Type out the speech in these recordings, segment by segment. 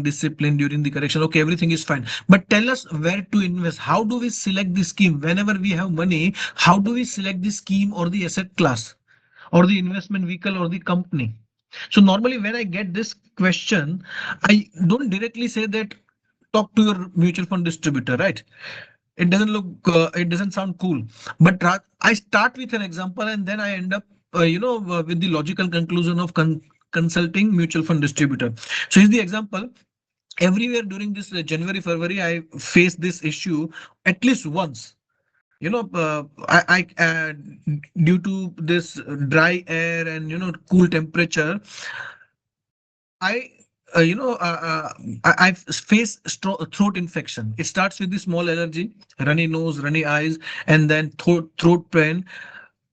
discipline during the correction. Okay, everything is fine. But tell us where to invest. How do we select the scheme? Whenever we have money, how do we select the scheme or the asset class or the investment vehicle or the company? So normally when I get this question, I don't directly say that talk to your mutual fund distributor, right? It doesn't look, it doesn't sound cool. But I start with an example and then I end up, with the logical conclusion of consulting mutual fund distributor. So here's the example. Everywhere during this January, February, I face this issue at least once. Due to this dry air and cool temperature, I, I've faced throat infection. It starts with the small allergy, runny nose, runny eyes, and then throat pain.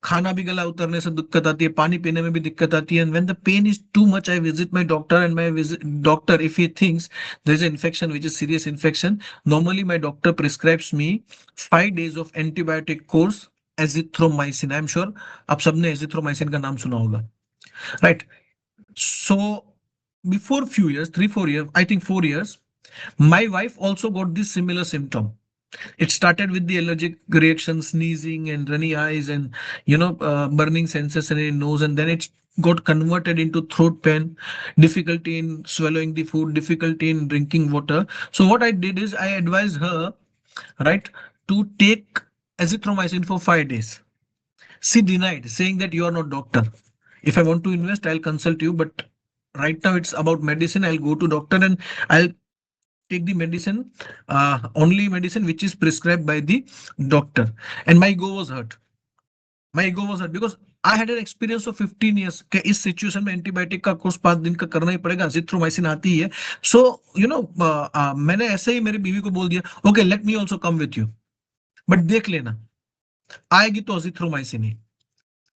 खाना भी गला उतरने से दिक्कत आती है, पानी पीने में भी दिक्कत आती है. And when the pain is too much, I visit my doctor, and my doctor, if he thinks there is an infection, which is serious infection, normally my doctor prescribes me 5 days of antibiotic course, azithromycin. I'm sure आप सबने azithromycin का नाम सुना होगा, right? So before few years, 3 4 years, I think 4 years, my wife also got this similar symptom. It started with the allergic reaction, sneezing and runny eyes, and burning sensation in nose, and then it got converted into throat pain, difficulty in swallowing the food, difficulty in drinking water. So what I did is I advised her, right, to take azithromycin for 5 days. She denied, saying that you are not doctor. If I want to invest, I'll consult you, but right now it's about medicine. I'll go to doctor and I'll take the medicine, only medicine which is prescribed by the doctor. And my ego was hurt. My ego was hurt because I had an experience of 15 years कि इस situation में antibiotic का course 5 दिन का करना ही पड़ेगा, azithromycin आती है. सो मैंने ऐसे ही मेरी बीवी को बोल दिया, okay let me also come with you, but देख लेना आएगी तो azithromycin he.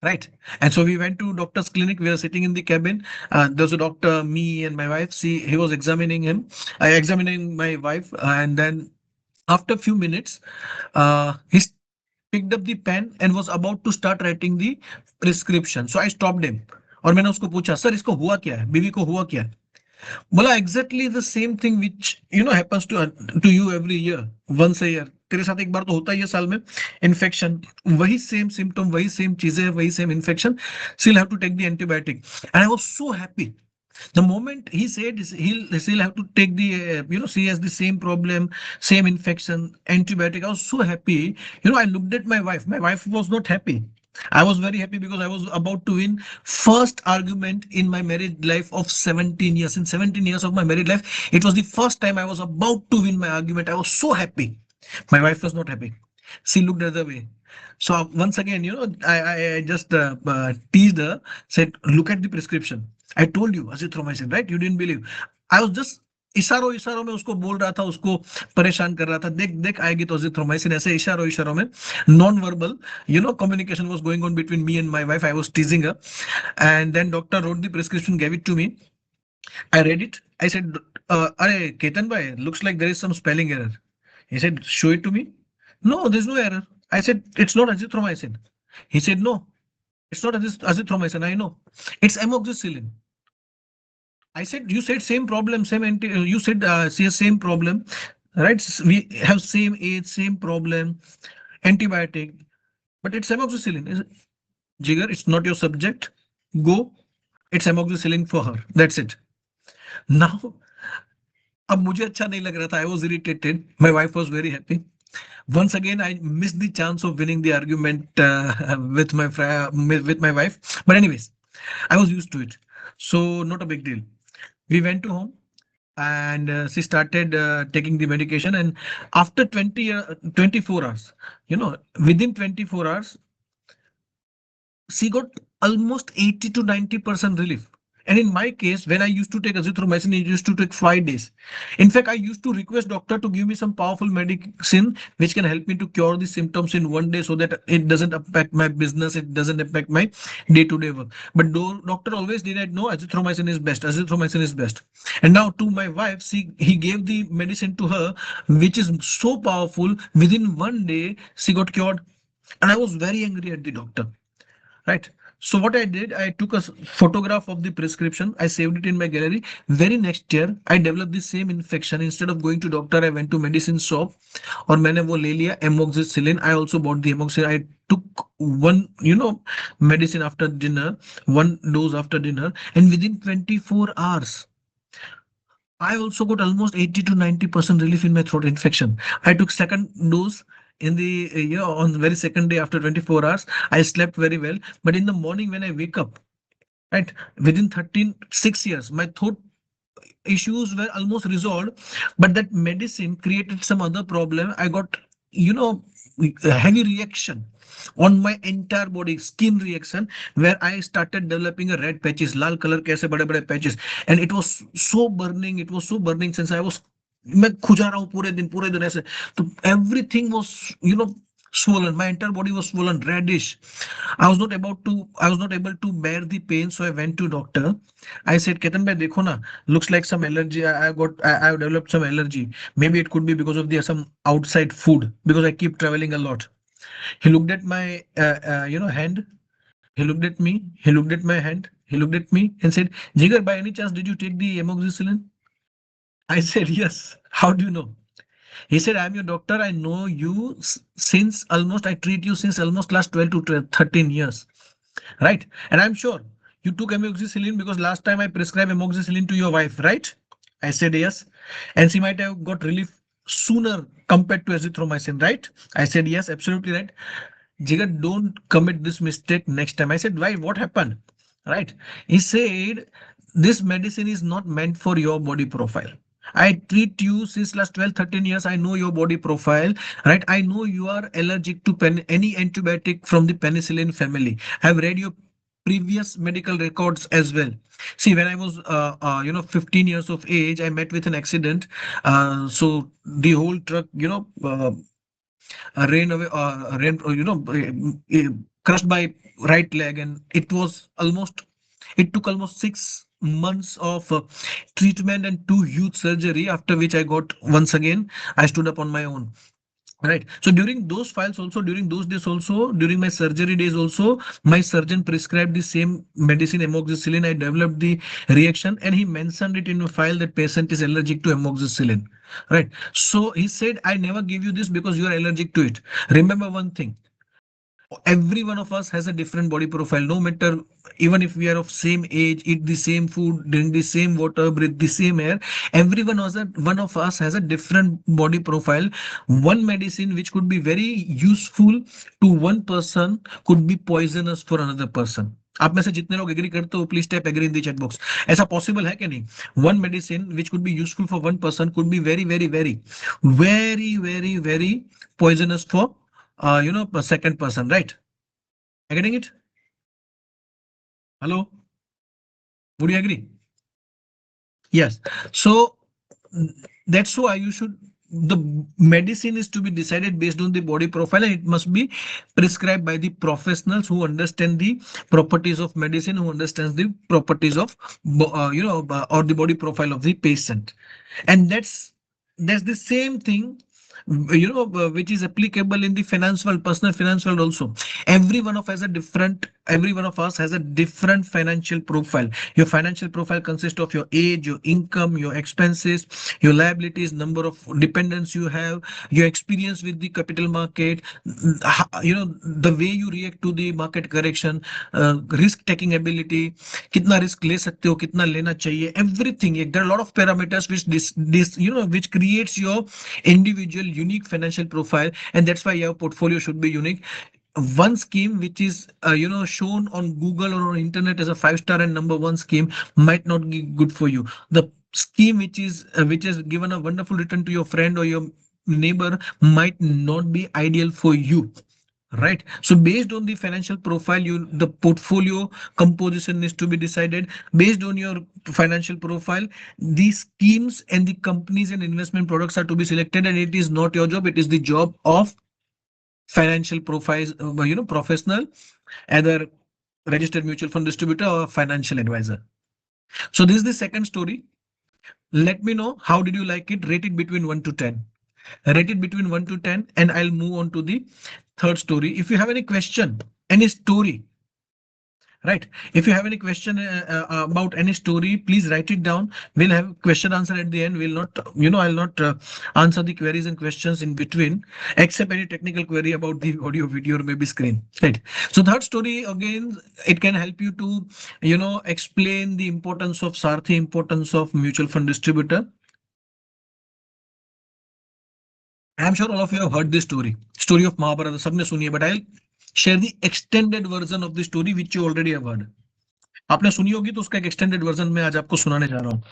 Right. And so we went to doctor's clinic. We were sitting in the cabin. There was a doctor, me and my wife. He was examining him, examining my wife. And then after a few minutes, he picked up the pen and was about to start writing the prescription. So I stopped him. और मैंने उसको पूछा, sir इसको हुआ क्या है, बीवी को हुआ क्या है? बोला exactly the same thing which happens to you every year, once a year. तेरे साथ एक बार तो होता ही है साल में इन्फेक्शन. वही सेम सिम्टम, वही सेम चीजें, वही same infection. Still have to take the antibiotic. And I was so happy. The moment he said he'll still have to take the, she has the same problem, same infection, antibiotic. I was so happy. I looked at my wife. My wife was not happy. I was very happy because I was about to win first argument in my married life of 17 years. In 17 years of my married life, it was the first time I was about to win my argument. I was so happy. My wife was not happy. She looked the other way. So once again, I just teased her, said, look at the prescription. I told you, azithromycin, right? You didn't believe. I was just इशारों इशारों में उसको बोल रहा था, उसको परेशान कर रहा था. देख देख आएगी तो azithromycin. ऐसे इशारों इशारों में non verbal communication was going on between me and my wife. I was teasing her, and then doctor wrote the prescription, gave it to me. I read it. I said, "Arey Ketan bhai, looks like there is some spelling error." He said, "Show it to me." No, there's no error. I said, "It's not azithromycin." He said, "No, it's not azithromycin. I know. It's amoxicillin." I said, you said same problem, same you said same problem, right? We have same age, same problem, antibiotic, but it's amoxicillin. Jigar, it's not your subject. Go, it's amoxicillin for her. That's it. Now, अब मुझे अच्छा नहीं लग रहा था. I was irritated. My wife was very happy. Once again, I missed the chance of winning the argument with my wife. But anyways, I was used to it, so not a big deal. We went to home and she started taking the medication, and after 24 hours, within 24 hours, she got almost 80 to 90% relief. And in my case, when I used to take azithromycin, it used to take 5 days. In fact, I used to request doctor to give me some powerful medicine which can help me to cure the symptoms in one day, so that it doesn't affect my business, it doesn't affect my day-to-day work. But doctor always denied, no, azithromycin is best, azithromycin is best. And now to my wife, he gave the medicine to her, which is so powerful. Within one day, she got cured. And I was very angry at the doctor. Right. So what I did, I took a photograph of the prescription. I saved it in my gallery. Very next year, I developed the same infection. Instead of going to doctor, I went to medicine shop और मैंने वो ले लिया amoxicillin. I also bought the amoxicillin. I took one, medicine after dinner, one dose after dinner, and within 24 hours, I also got almost 80 to 90% relief in my throat infection. I took second dose in the, on the very second day after 24 hours. I slept very well. But in the morning when I wake up, right, within 6 years, my throat issues were almost resolved. But that medicine created some other problem. I got, you know, a heavy reaction on my entire body, skin reaction, where I started developing a red patches, lal color के ऐसे बड़े बड़े patches, and it was so burning. It was so burning since I was मैं खुजा रहा हूँ पूरे दिन ऐसे. तो everything was, swollen. My entire body was swollen, reddish. I was not able to bear the pain, so I went to doctor. I said, Ketan bhai, dekho na, looks like some allergy. I have developed some allergy. Maybe it could be because of the some outside food because I keep traveling a lot. He looked at my, hand. He looked at me. He looked at my hand. He looked at me and said, Jigar, by any chance, did you take the amoxicillin? I said, yes. How do you know? He said, I'm your doctor. I know you since almost, I treat you since almost last 12 to 13 years. Right? And I'm sure you took amoxicillin because last time I prescribed amoxicillin to your wife, right? I said, yes. And she might have got relief sooner compared to azithromycin, right? I said, yes, absolutely right. Jigar, don't commit this mistake next time. I said, why? What happened? Right? He said, this medicine is not meant for your body profile. I treat you since last 12, 13 years. I know your body profile, right? I know you are allergic to any antibiotic from the penicillin family. I've read your previous medical records as well. See, when I was, 15 years of age, I met with an accident. So the whole truck, ran away, crushed my right leg, and it took almost 6 months of treatment and two huge surgery. After which I got once again, I stood up on my own. Right. So during those files also, during those days also, during my surgery days also, my surgeon prescribed the same medicine, amoxicillin. I developed the reaction and he mentioned it in a file that patient is allergic to amoxicillin. Right. So he said, I never give you this because you are allergic to it. Remember one thing, every one of us has a different body profile, no matter, even if we are of same age, eat the same food, drink the same water, breathe the same air. Everyone has one of us has a different body profile. One medicine which could be very useful to one person could be poisonous for another person. आप में से जितने लोग agree करते हो please type agree in the chat box. ऐसा possible है कि नहीं? One medicine which could be useful for one person could be very very very very very very poisonous for a second person, right? Am I getting it? Hello? Would you agree? Yes. So that's why the medicine is to be decided based on the body profile, and it must be prescribed by the professionals who understand the properties of medicine, who understands the properties of, or the body profile of the patient. And that's the same thing, which is applicable in the finance world, personal finance world also. Every one of us has a different financial profile. Your financial profile consists of your age, your income, your expenses, your liabilities, number of dependents you have, your experience with the capital market, the way you react to the market correction, risk taking ability, कितना risk ले सकते हो, कितना लेना चाहिए, everything. There are a lot of parameters which creates your individual unique financial profile, and that's why your portfolio should be unique. One scheme which is shown on Google or on internet as a 5-star and number one scheme might not be good for you. The scheme which has given a wonderful return to your friend or your neighbor might not be ideal for you. Right. So based on the financial profile, the portfolio composition needs to be decided based on your financial profile. These schemes and the companies and investment products are to be selected, and it is not your job. It is the job of financial profiles, professional, either registered mutual fund distributor or financial advisor. So this is the second story. Let me know how did you like it. Rate it between 1 to 10. Rate it between 1 to 10, and I'll move on to the third story. If you have any question, any story, right? If you have any question about any story, please write it down. We'll have question answer at the end. We'll not, I'll not answer the queries and questions in between, except any technical query about the audio, video, or maybe screen, right? So third story, again, it can help you to, explain the importance of Sarthi, importance of mutual fund distributor. I'm sure all of you have heard this story of Mahabharata, सबने सुनी है, but I'll share the extended version of the story which you already have heard. आपने सुनी होगी तो उसका एक extended version में आज आपको सुनाने जा रहा हूँ.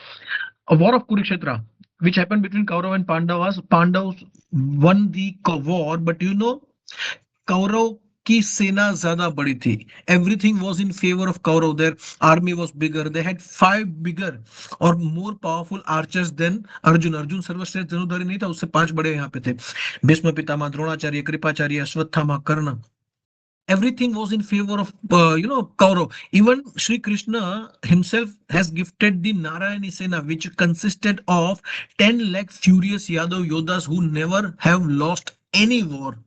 A war of Kurukshetra, which happened between Kaurav and Pandavas. Pandavas won the war, but Kaurav की सेना ज्यादा बड़ी थी. Everything was in favor of Kaurav. Their army was bigger. They had 5 bigger or more powerful archers than Arjun. Arjun सर्वश्रेष्ठ धनुर्धारी नहीं था, उससे 5 बड़े यहाँ पे थे. भीष्म पितामह, द्रोणाचार्य, कृपाचार्य, अश्वत्थामा, कर्ण. Everything was in favor of Kaurav. Even Sri Krishna himself has gifted the Narayani Sena, which consisted of 10 lakh furious Yadav Yodhas who never have lost any war.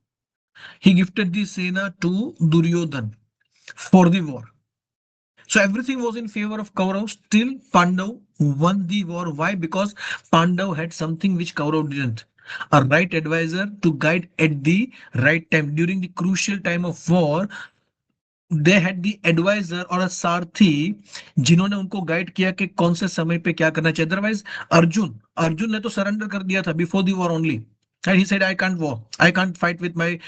He gifted the Sena to Duryodhan for the war. So everything was in favor of Kaurav. Still, Pandav won the war. Why? Because Pandav had something which Kaurav didn't. A right advisor to guide at the right time. During the crucial time of war, they had the advisor or a सारथी जिन्होंने उनको guide किया कि कौन से समय पे क्या करना चाहिए. अदरवाइज अर्जुन ने तो सरेंडर कर दिया था before the war only. And he said, I can't war. I can't fight with my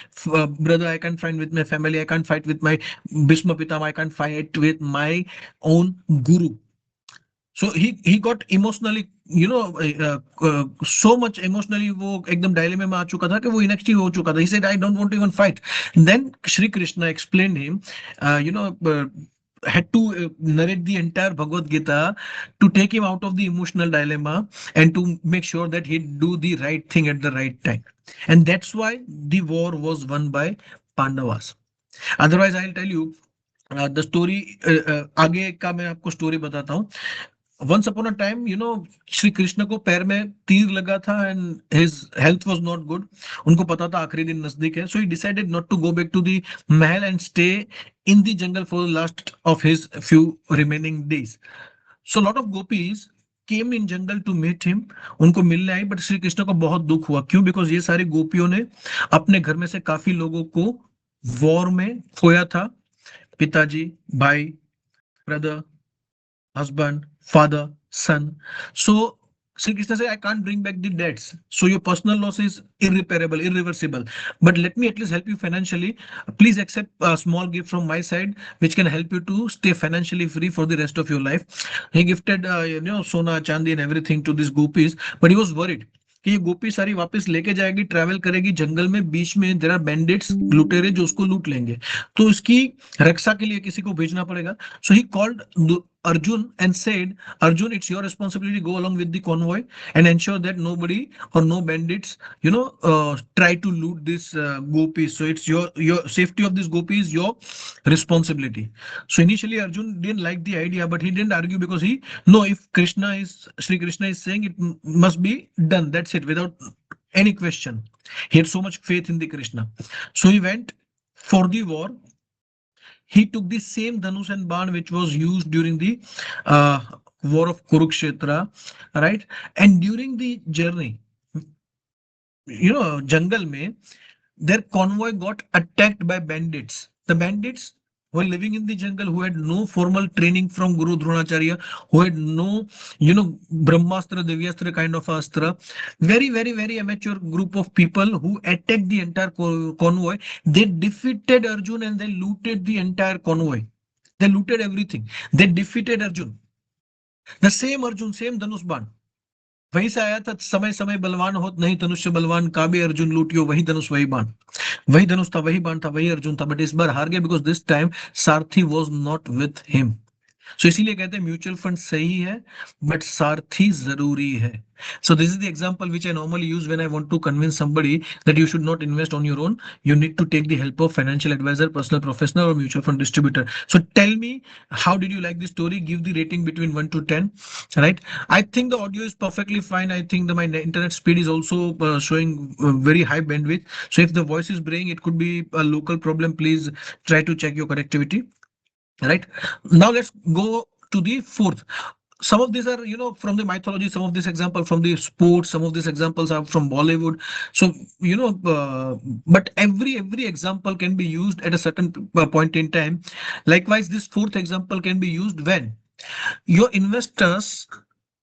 brother. I can't fight with my family. I can't fight with my Bhishma Pitama. I can't fight with my own guru. So he got emotionally, so much emotionally वो एकदम dilemma में आ चुका था कि वो inactive हो चुका था. He said, I don't want to even fight. Then Shri Krishna explained him, had to narrate the entire Bhagavad Gita to take him out of the emotional dilemma and to make sure that he'd do the right thing at the right time. And that's why the war was won by Pandavas. Otherwise, I'll tell you the story. आगे का मैं आपको story बताता हूँ. Once upon a time, Shri Krishna को पैर में तीर लगा था and his health was not good. उनको पता था आखिरी दिन नजदीक है. So he decided not to go back to the Mahal and stay in the jungle for the last of his few remaining days. So a lot of gopis came in jungle to meet him. उनको मिलने आई, but Shri Krishna को बहुत दुख हुआ. क्यों? Because ये सारी गोपियों ने अपने घर में से काफी लोगों को वॉर में खोया था. पिताजी, भाई, brother, husband, father, son. So Sri Krishna said, I can't bring back the debts. So your personal loss is irreparable, irreversible. But let me at least help you financially. Please accept a small gift from my side, which can help you to stay financially free for the rest of your life. He gifted, Sona, Chandi and everything to these gopis, but he was worried कि ये गोपी सारी वापस लेके जाएगी, travel करेगी जंगल में, बीच में there are bandits, लुटेरे जो उसको लूट लेंगे, तो इसकी रक्षा के लिए किसी को भेजना पड़ेगा. So he called Arjun and said, Arjun, it's your responsibility to go along with the convoy and ensure that nobody or no bandits, try to loot this gopis. So it's your safety of this gopi is your responsibility. So initially Arjun didn't like the idea, but he didn't argue because he know if Sri Krishna is saying it must be done. That's it, without any question. He had so much faith in the Krishna. So he went for the war. He took the same Dhanush and Ban which was used during the war of Kurukshetra, right? And during the journey, jungle mein, their convoy got attacked by bandits. The bandits were living in the jungle, who had no formal training from Guru Dronacharya, who had no, Brahmastra, Divyastra kind of astra. Very, very, very amateur group of people who attacked the entire convoy. They defeated Arjun and they looted the entire convoy. They looted everything. They defeated Arjun. The same Arjun, same Dhanush Ban. वहीं से आया था, समय समय बलवान होत नहीं धनुष्य बलवान, काबे अर्जुन लूटियो वही धनुष वही बाण. वही धनुष था, वही बाण था, वही अर्जुन था, बट इस बार हार गया because this time Sarathi was not with him. सो इसीलिए कहते हैं म्यूचुअल फंड सही है बट सारथी जरूरी है. So this is the example which I normally use when I want to convince somebody that you should not invest on your own. You need to take the help of financial advisor, personal professional, or mutual fund distributor. So tell me, how did you like the story? Give the rating between 1 to 10. Right? I think the audio is perfectly fine. I think my internet speed is also showing very high bandwidth. So if the voice is breaking, it could be a local problem. Please try to check your connectivity. right? Now let's go to the fourth. Some of these are, from the mythology, some of these examples from the sports, some of these examples are from Bollywood. So, but every example can be used at a certain point in time. Likewise, this fourth example can be used when your investors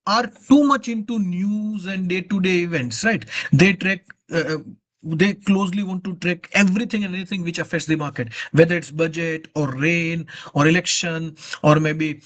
are too much into news and day-to-day events, right? They track, they closely want to track everything and anything which affects the market, whether it's budget or rain or election or maybe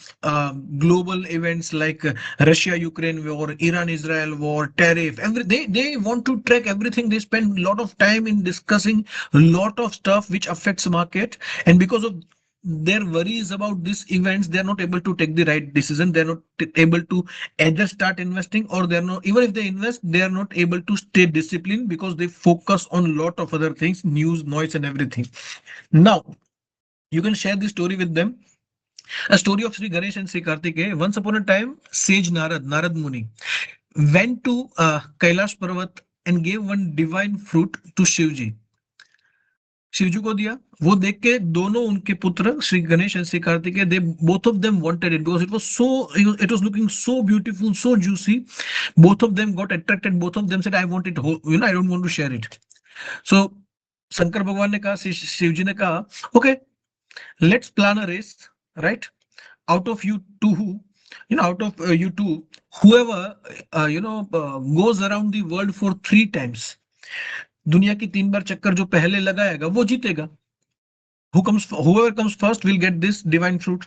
global events like Russia-Ukraine war, Iran-Israel war, tariff. They want to track everything. They spend a lot of time in discussing a lot of stuff which affects market, and because of their worries about these events, they're not able to take the right decision. They're not able to either start investing, or they're not, even if they invest, they are not able to stay disciplined because they focus on a lot of other things, news, noise, and everything. Now, you can share the story with them. A story of Sri Ganesh and Sri Kartikeya. Once upon a time, sage Narad Muni, went to Kailash Parvat and gave one divine fruit to Shivji. Shivji को दिया, वो देख के दोनों उनके पुत्र Shri Ganesh and Shri Kartikeya, they both of them wanted it because it was looking so beautiful, so juicy. Both of them got attracted. Both of them said, I want it whole, I don't want to share it. So Shankar भगवान ने कहा, शिव जी ने कहा, okay, let's plan a race, right? Out of you two, out of you two, whoever goes around the world for 3 times, दुनिया की 3 बार चक्कर जो पहले लगाएगा वो जीतेगा. Whoever comes first will get this divine fruit.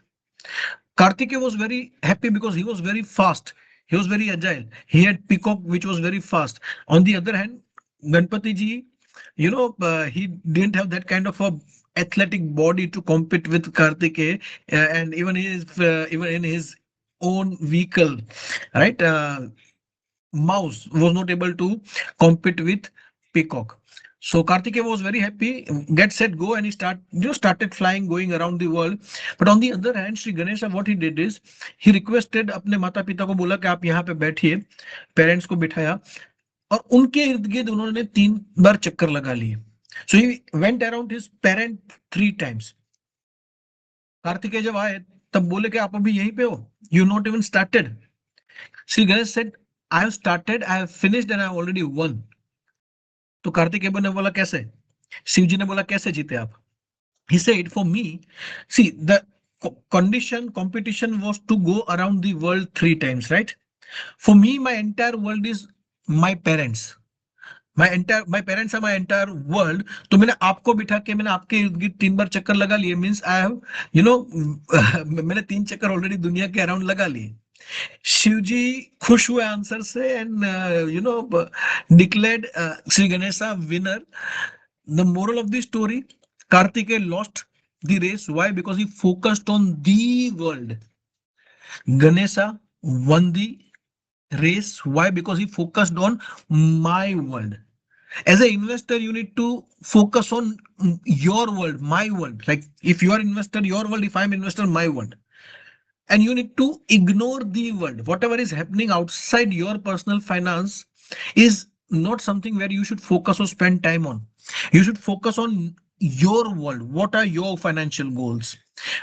Kartikeya was very happy because he was very fast. He was very agile. He had peacock, which was very fast. On the other hand, Ganpati ji, he didn't have that kind of a athletic body to compete with Kartikeya, and even in his own vehicle, right? Mouse was not able to compete with peacock. So Kartikeya was very happy, get set, go, and he started flying, going around the world. But on the other hand, Sri Ganesha, what he did is he requested अपने माता पिता को बोला कि आप यहाँ पे बैठिए, पेरेंट्स को बिठाया और उनके इर्द गिर्द उन्होंने 3 बार चक्कर लगा लिए. So he went around his parent 3 times. Kartikeya जब आए तब बोले कि आप अभी यहीं पे हो, you not even started. Sri Ganesh said, I have started, I have finished, and I have already won. तो कार्तिकेय ने बोला कैसे? शिव जी ने बोला कैसे जीते आप? He said, for me, see, the condition competition was to go around the world 3 times, right? For me, my entire world is my parents. My parents are my entire world. तो मैंने आपको बिठा के मैंने आपके इर्द गिर्द 3 बार चक्कर लगा लिए, मीन्स आई हैव मैंने 3 चक्कर ऑलरेडी दुनिया के अराउंड लगा लिए. शिवजी खुश हुए आंसर से and declared Shri Ganesha winner. The moral of the story, Kartikeya lost the race. Why? Because he focused on the world. Ganesha won the race. Why? Because he focused on my world. As an investor, you need to focus on your world, my world. Like if you are investor, your world. If I'm investor, my world. And you need to ignore the world. Whatever is happening outside your personal finance is not something where you should focus or spend time on. You should focus on your world. What are your financial goals?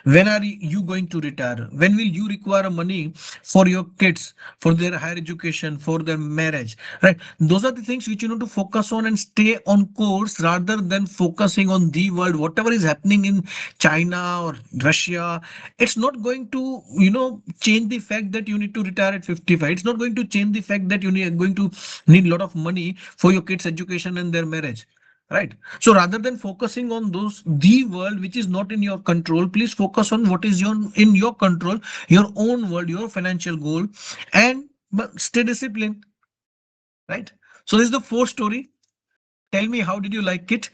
When are you going to retire? When will you require money for your kids, for their higher education, for their marriage, right? Those are the things which you need to focus on and stay on course rather than focusing on the world. Whatever is happening in China or Russia, it's not going to, change the fact that you need to retire at 55. It's not going to change the fact that going to need a lot of money for your kids' education and their marriage. Right. So rather than focusing on the world which is not in your control, please focus on what is in your control, your own world, your financial goal, and stay disciplined. Right. So this is the fourth story. Tell me, how did you like it?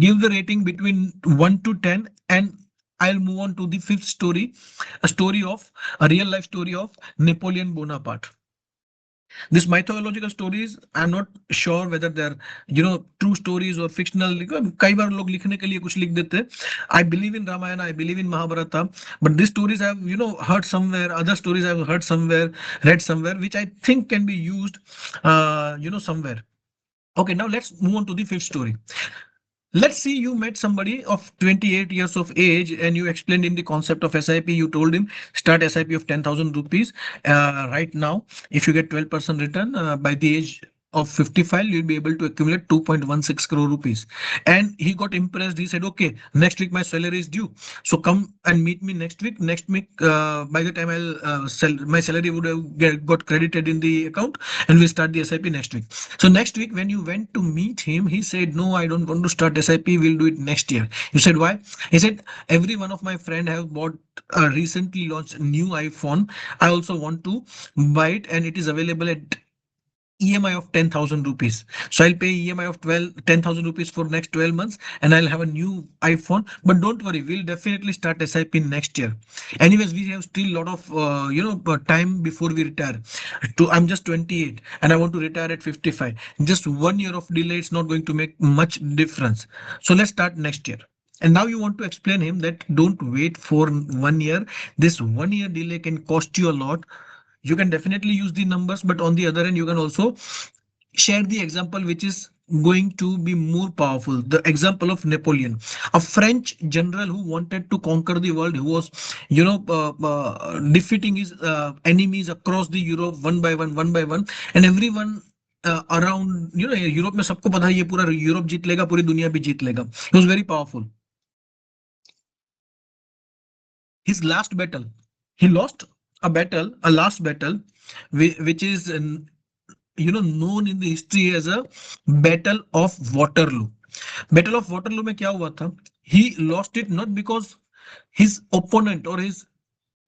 Give the rating between 1 to 10, and I'll move on to the fifth story, a real life story of Napoleon Bonaparte. This mythological stories, I'm not sure whether they're true stories or fictional. कई बार लोग लिखने के लिए कुछ लिख देते हैं. I believe in Ramayana, I believe in Mahabharata, but these stories I've heard somewhere, other stories I've heard somewhere, read somewhere, which I think can be used somewhere. Okay, now let's move on to the fifth story. Let's see you met somebody of 28 years of age and you explained him the concept of SIP. You told him start SIP of 10,000 rupees right now. If you get 12% return by the age of 55, you'll be able to accumulate 2.16 crore rupees. And he got impressed. He said, okay, next week my salary is due. So come and meet me next week. Next week, by the time I'll sell, my salary would have got credited in the account and we'll start the SIP next week. So next week, when you went to meet him, he said, "No, I don't want to start SIP. We'll do it next year." You said, "Why?" He said, "Every one of my friend have bought a recently launched new iPhone. I also want to buy it, and it is available at EMI of 10,000 rupees. So I'll pay EMI of 10,000 rupees for next 12 months and I'll have a new iPhone. But don't worry, we'll definitely start SIP next year. Anyways, we have still a lot of time before we retire. I'm just 28 and I want to retire at 55. Just 1 year of delay, it's not going to make much difference. So let's start next year." And now you want to explain him that don't wait for 1 year. This 1 year delay can cost you a lot. You can definitely use the numbers, but on the other end, you can also share the example which is going to be more powerful. The example of Napoleon, a French general who wanted to conquer the world, who was, defeating his enemies across the Europe one by one, and everyone around, Europe में सबको पता है ये पूरा Europe जीत लेगा, पूरी दुनिया भी जीत लेगा. He was very powerful. His last battle, he lost a last battle, which is known in the history as a Battle of Waterloo. Battle of Waterloo में क्या हुआ था? He lost it not because his opponent or his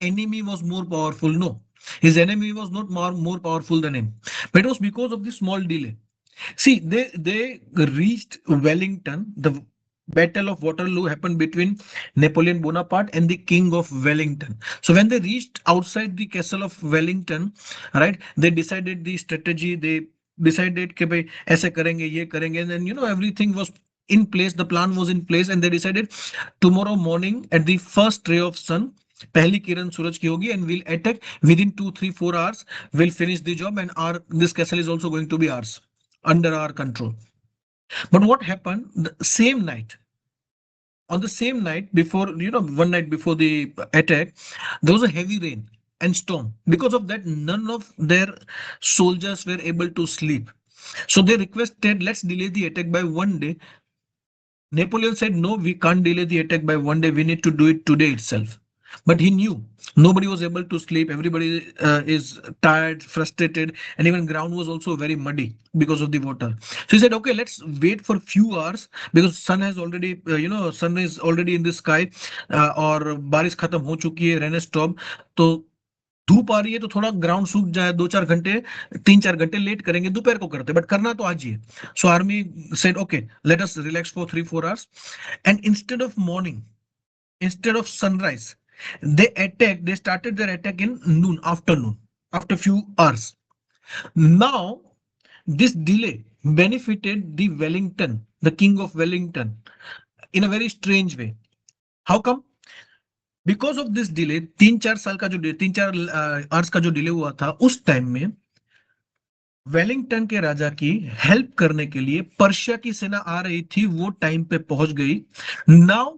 enemy was more powerful. No, his enemy was not more powerful than him, but it was because of the small delay. See, they reached Wellington. The Battle of Waterloo happened between Napoleon Bonaparte and the King of Wellington. So when they reached outside the castle of Wellington, right, they decided the strategy. They decided कि भाई ऐसे करेंगे, ये करेंगे, and then everything was in place. The plan was in place, and they decided tomorrow morning at the first ray of sun, पहली किरण सूरज की होगी, and we'll attack within 2, 3, 4 hours. We'll finish the job, and our this castle is also going to be ours, under our control. But what happened the same night? On the same night before, one night before the attack, there was a heavy rain and storm. Because of that, none of their soldiers were able to sleep. So they requested, let's delay the attack by 1 day. Napoleon said, no, we can't delay the attack by 1 day. We need to do it today itself. But he knew nobody was able to sleep. Everybody is tired, frustrated, and even ground was also very muddy because of the water. So he said, okay, let's wait for few hours because sun has already, sun is already in the sky, और बारिश खत्म हो चुकी है, rain has stopped. तो धूप आ रही है तो थोड़ा ग्राउंड सूख जाए, 2, 4 घंटे, 3, 4 घंटे लेट करेंगे, दोपहर को करते, बट करना तो आज ही है. So army said okay, let us relax for 3, 4 hours, and instead of sunrise, they started their attack in afternoon, after few hours. Now this delay benefited the Wellington, the King of Wellington, in a very strange way. How come? Because of this delay, 3, 4 साल का जो 3, 4 hours का जो delay हुआ था, उस time में Wellington के राजा की हेल्प करने के लिए पर्शिया की सेना आ रही थी, वो टाइम पे पहुंच गई. Now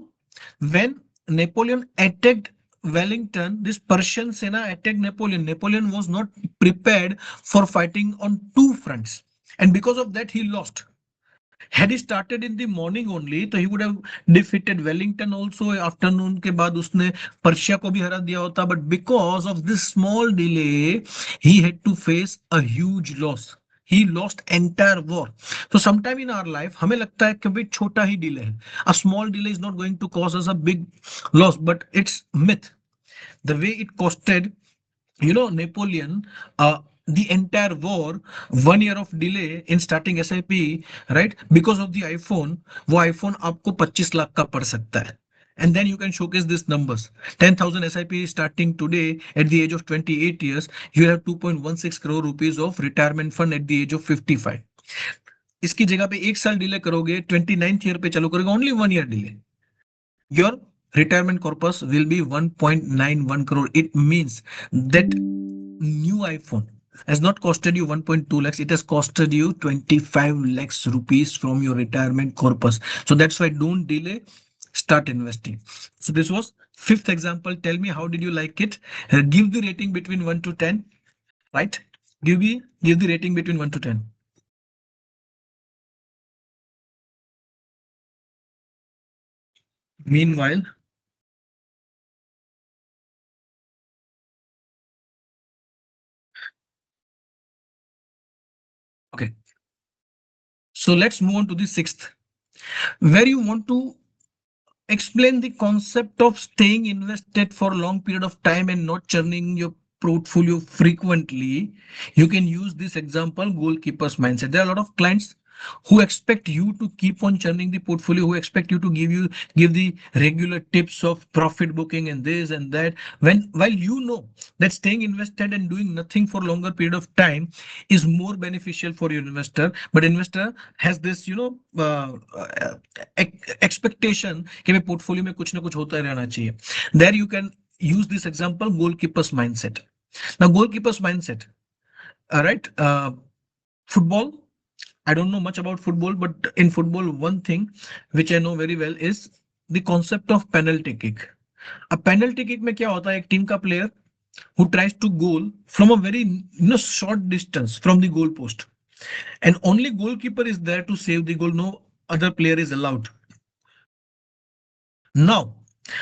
when Napoleon attacked Wellington, this Persian Sena attacked Napoleon. Napoleon was not prepared for fighting on two fronts, and because of that, he lost. Had he started in the morning only, तो he would have defeated Wellington also. Afternoon के बाद उसने Persia को भी हरा दिया होता. But because of this small delay, he had to face a huge loss. He lost entire war. So sometime in our life, हमें लगता है कि भाई छोटा ही delay है. A small delay is not going to cause us a big loss, but it's myth. The way it costed, Napoleon, the entire war, 1 year of delay in starting SIP, right? Because of the iPhone, वो iPhone आपको 25 लाख का पड़ सकता है. And then you can showcase these numbers. 10,000 SIP starting today at the age of 28 years, you have 2.16 crore rupees of retirement fund at the age of 55. इसकी जगह पे 1 साल डिले करोगे, 29th ईयर पे चालू करोगे, only 1 year delay. Your retirement corpus will be 1.91 crore. It means that new iPhone, has not costed you 1.2 lakhs, it has costed you 25 lakhs rupees from your retirement corpus. So that's why don't delay, start investing. So this was fifth example. Tell me, how did you like it? Give the rating between 1 to 10, right? Give the rating between 1 to 10. Meanwhile, okay. So let's move on to the sixth, where you want to explain the concept of staying invested for a long period of time and not churning your portfolio frequently. You can use this example, goalkeeper's mindset. There are a lot of clients who expect you to keep on churning the portfolio, who expect you to give the regular tips of profit booking and this and that, when while you know that staying invested and doing nothing for longer period of time is more beneficial for your investor. But investor has this expectation कि भाई portfolio में कुछ ना कुछ होता रहना चाहिए. There you can use this example, goalkeeper's mindset. Now goalkeeper's mindset, all right. Football, I don't know much about football, but in football, one thing which I know very well is the concept of penalty kick. A penalty kick में क्या होता है, एक team का player who tries to goal from a very short distance from the goal post, and only goalkeeper is there to save the goal. No other player is allowed. Now,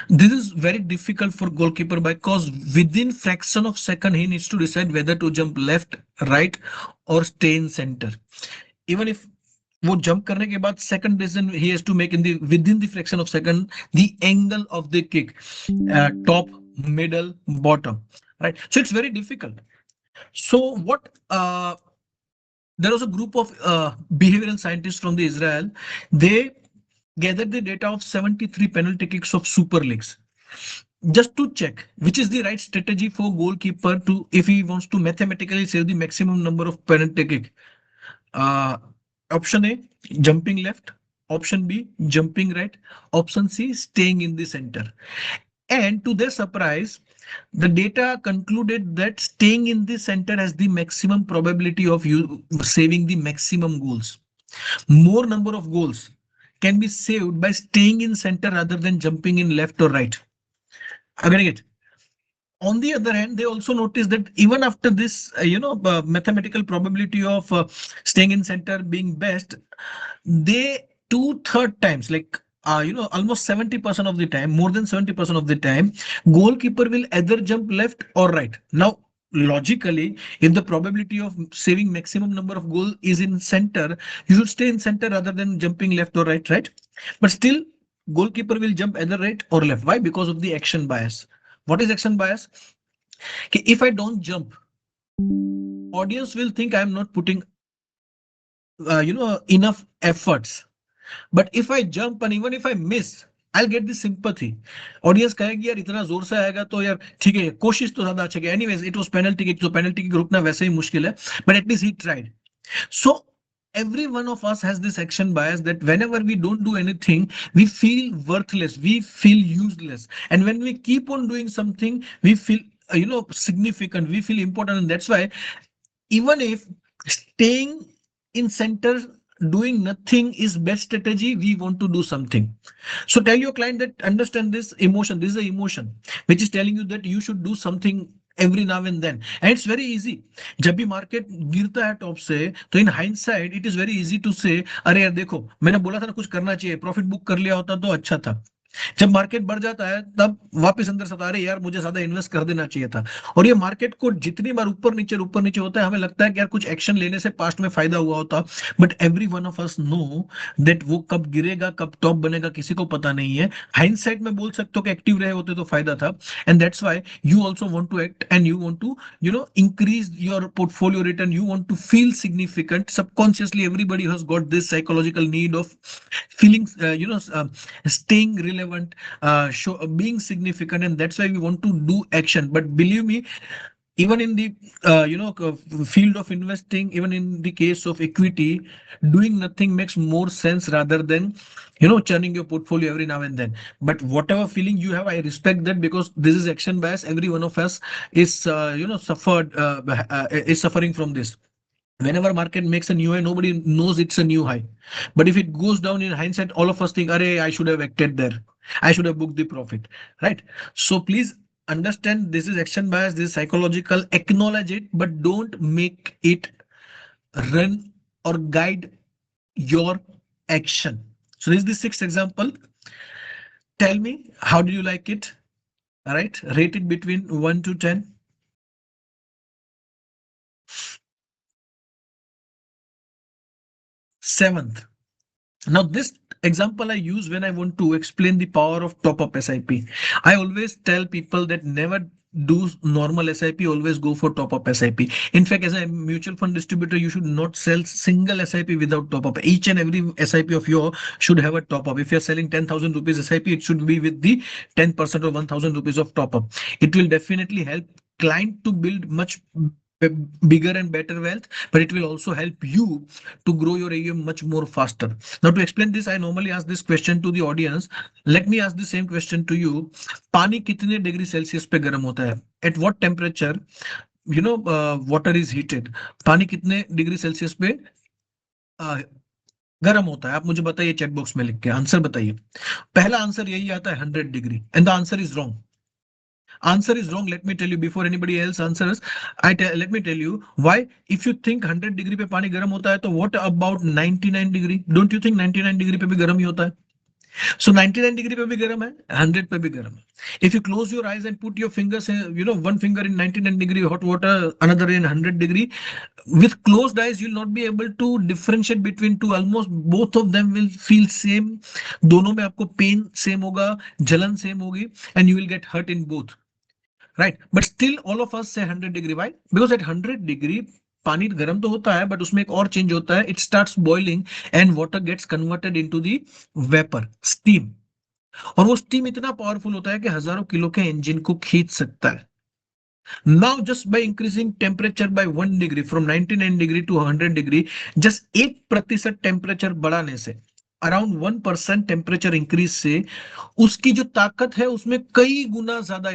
this is very difficult for goalkeeper because within fraction of second he needs to decide whether to jump left, right, or stay in center. Even if वो jump करने के बाद second decision he has to make in the within the fraction of second the angle of the kick, top, middle, bottom, right? So it's very difficult. So what there was a group of behavioral scientists from the Israel. They gathered the data of 73 penalty kicks of super leagues just to check which is the right strategy for goalkeeper to if he wants to mathematically save the maximum number of penalty kick. Uh, Option A, jumping left. Option B, jumping right. Option C, staying in the center. And to their surprise, the data concluded that staying in the center has the maximum probability of you saving the maximum goals. More number of goals can be saved by staying in center rather than jumping in left or right. I'm getting it. On the other hand, they also noticed that even after this, mathematical probability of staying in center being best, they two-third times, like almost 70% of the time, more than 70% of the time, goalkeeper will either jump left or right. Now, logically, if the probability of saving maximum number of goal is in center, you should stay in center rather than jumping left or right, right? But still, goalkeeper will jump either right or left. Why? Because of the action bias. What is action bias? Okay, if I don't jump, audience will think I'm not putting enough efforts. But if I jump and even if I miss, I'll get the sympathy. Audience कहेगी यार इतना जोर से आएगा तो यार ठीक है कोशिश तो ज्यादा अच्छा किया. Anyways, it was penalty kick, so penalty kick रुकना वैसे ही मुश्किल है. But at least he tried. So every one of us has this action bias that whenever we don't do anything, we feel worthless, we feel useless. And when we keep on doing something, we feel significant, we feel important. And that's why even if staying in center doing nothing is best strategy, we want to do something. So tell your client that understand this emotion, this is the emotion which is telling you that you should do something every now and then, and it's very easy. जब भी market गिरता है top से तो in hindsight it is very easy to say अरे यार देखो मैंने बोला था ना कुछ करना चाहिए, प्रॉफिट बुक कर लिया होता तो अच्छा था. जब मार्केट बढ़ जाता है तब वापस अंदर सता रहे यार मुझे ज्यादा इन्वेस्ट कर देना चाहिए था. और ये मार्केट को जितनी बार ऊपर नीचे होता है हमें लगता है कि यार कुछ एक्शन लेने से पास्ट में फायदा हुआ होता. But every one of us know that वो कब गिरेगा कब टॉप बनेगा किसी को पता नहीं है. हाइंडसाइट में बोल सकते हो कि एक्टिव रहे होते तो फायदा था. And that's why you also want to act and you want to increase your portfolio return. You want to feel significant. Subconsciously everybody has got this psychological need of feeling staying relevant, being significant, and that's why we want to do action. But believe me, even in the field of investing, even in the case of equity, doing nothing makes more sense rather than churning your portfolio every now and then. But whatever feeling you have, I respect that, because this is action bias. Every one of us is is suffering from this. Whenever market makes a new high, nobody knows it's a new high. But if it goes down, in hindsight, all of us think, "Arey, I should have acted there. I should have booked the profit." Right? So please understand, this is action bias, this is psychological. Acknowledge it, but don't make it run or guide your action. So this is the sixth example. Tell me, how do you like it? All right, rate it between 1 to 10. Seventh. Now, this example I use when I want to explain the power of top-up SIP. I always tell people that never do normal SIP, always go for top-up SIP. In fact, as a mutual fund distributor, you should not sell single SIP without top-up. Each and every SIP of yours should have a top-up. If you're selling 10,000 rupees SIP, it should be with the 10% or 1,000 rupees of top-up. It will definitely help client to build much bigger and better wealth, but it will also help you to grow your AUM much more faster. Now, to explain this, I normally ask this question to the audience. Let me ask the same question to you. पानी कितने degree Celsius पे गर्म होता है? At what temperature, water is heated? पानी कितने degree Celsius पे गर्म होता है? आप मुझे बताइए चैट बॉक्स में लिख के आंसर बताइए. पहला आंसर यही आता है 100 degree, and the answer is wrong. Answer is wrong. Let me tell you before anybody else answers. Let me tell you why. If you think 100 degree पे पानी गर्म होता है, तो what about 99 degree? Don't you think 99 degree पे भी गर्म ही होता है? So 99 degree पे भी गर्म है, 100 पे भी गर्म है. If you close your eyes and put your fingers, one finger in 99 degree hot water, another in 100 degree, with closed eyes, you'll not be able to differentiate between two. Almost both of them will feel same. दोनों में आपको pain same होगा, जलन same होगी, and you will get hurt in both. Right, but still all of us say 100 degree. Why? Because at 100 degree पानी गर्म तो होता है, बट उसमें एक और चेंज होता है. It starts boiling and water gets converted into the vapour, steam. और वो स्टीम इतना पावरफुल होता है कि हजारों किलो के इंजन को खींच सकता है. Now, just by increasing temperature by 1 degree from 99 degree to 100 degree, just 1% temperature बढ़ाने से, अराउंड 1% टेम्परेचर इंक्रीज से, उसकी जो ताकत है उसमें कई गुना ज्यादा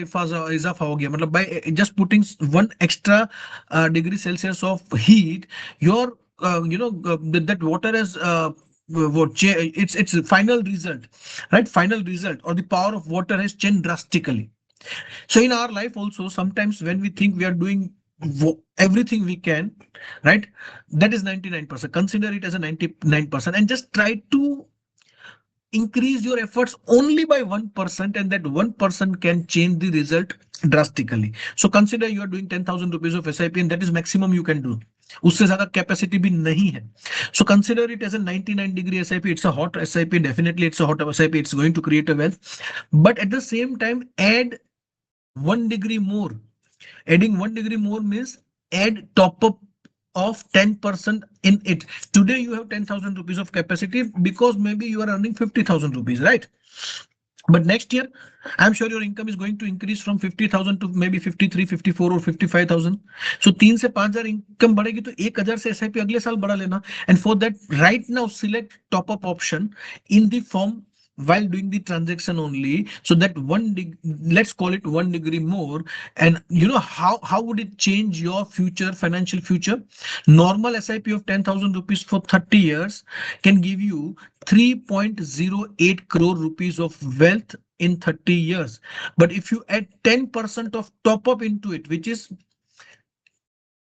इजाफा हो गया. मतलब by just putting 1 extra degree Celsius of heat, your that water has its final result, right? Final result, or the power of water has changed drastically. So in our life also, sometimes when we think we are doing everything we can, right? That is 99%. Consider it as a 99%, and just try to increase your efforts only by 1%, and that 1% can change the result drastically. So consider you are doing 10,000 rupees of SIP, and that is maximum you can do. उससे ज्यादा capacity भी नहीं है. So consider it as a 99 degree SIP. It's a hot SIP. Definitely it's a hot SIP. It's going to create a wealth. But at the same time, add 1 degree more. Adding 1 degree more means add top up of 10% in it. Today you have 10,000 rupees of capacity because maybe you are earning 50,000 rupees, right? But next year, I'm sure your income is going to increase from 50,000 to maybe 53, 54 or 55,000. So 3 से 5,000 income बढ़ेगी तो 1,000 से SIP अगले साल बढ़ा लेना. And for that, right now select top up option in the form while doing the transaction only, so that let's call it 1 degree more. And you know how would it change your future, financial future? Normal SIP of 10,000 rupees for 30 years can give you 3.08 crore rupees of wealth in 30 years. But if you add 10% of top up into it, which is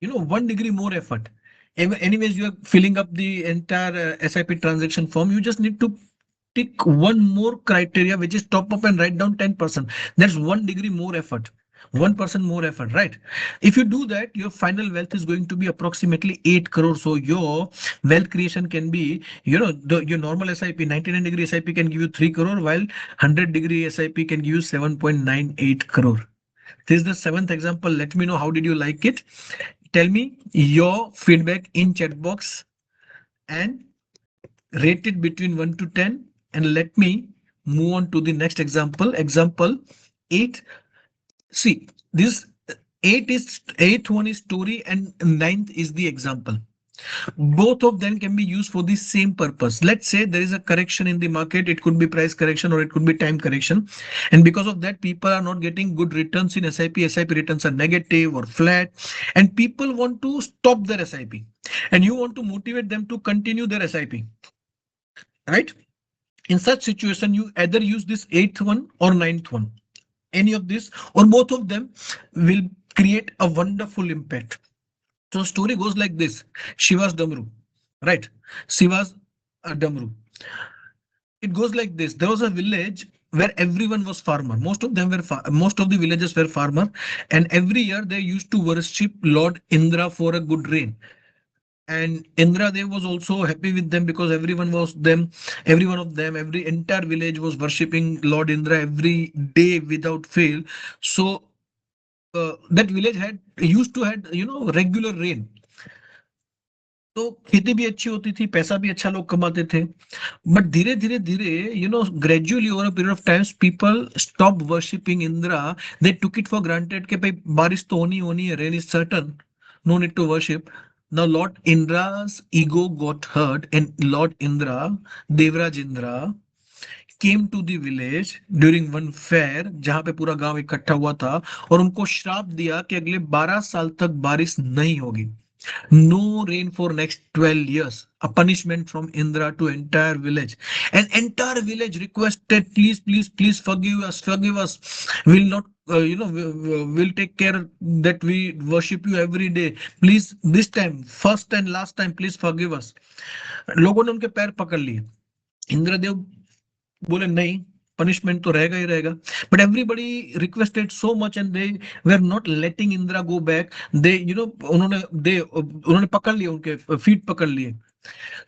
1 degree more effort, anyways you are filling up the entire SIP transaction form, you just need to tick one more criteria, which is top up, and write down 10%. That's 1 degree more effort. 1% more effort, right? If you do that, your final wealth is going to be approximately 8 crore. So your wealth creation can be, your normal SIP, 99 degree SIP can give you 3 crore, while 100 degree SIP can give you 7.98 crore. This is the 7th example. Let me know how did you like it. Tell me your feedback in chat box and rate it between 1 to 10. And let me move on to the next example. Example 8. See, this Eighth one is story and ninth is the example. Both of them can be used for the same purpose. Let's say there is a correction in the market. It could be price correction or it could be time correction. And because of that, people are not getting good returns in SIP. SIP returns are negative or flat. And people want to stop their SIP. And you want to motivate them to continue their SIP. Right? In such situation, you either use this eighth one or ninth one. Any of this or both of them will create a wonderful impact. So story goes like this. Shiva's Damru, right? Shiva's Damru. It goes like this. There was a village where everyone was farmer. Most of the villagers were farmer, and every year they used to worship Lord Indra for a good rain. And Indra Dev was also happy with them because every one of them, every entire village was worshipping Lord Indra every day without fail. So that village had used to had regular rain. तो खेती भी अच्छी होती थी, पैसा भी अच्छा लोग कमाते थे. बट धीरे धीरे धीरे gradually over a period of times people stop worshipping Indira. They took it for granted कि भाई बारिश तो होनी है, rain is certain, no need to worship. Now Lord Indra's ego got hurt and Lord Indra, Devraj Indra, came to the village during one fair जहां पे पूरा गांव इकट्ठा हुआ था और उनको श्राप दिया कि अगले 12 साल तक बारिश नहीं होगी. No rain for next 12 years. A punishment from Indra to entire village. And entire village requested, please, please, please forgive us, forgive us. We'll not, we'll take care that we worship you every day. Please, this time, first and last time, please forgive us. लोगों ने उनके पैर पकड़ लिए. इंद्रदेव बोले नहीं, punishment तो रहेगा ही रहेगा. But everybody requested so much and they way are not letting Indira go back. They उन्होंने पकड़ लिए, उनके फीट पकड़ लिए.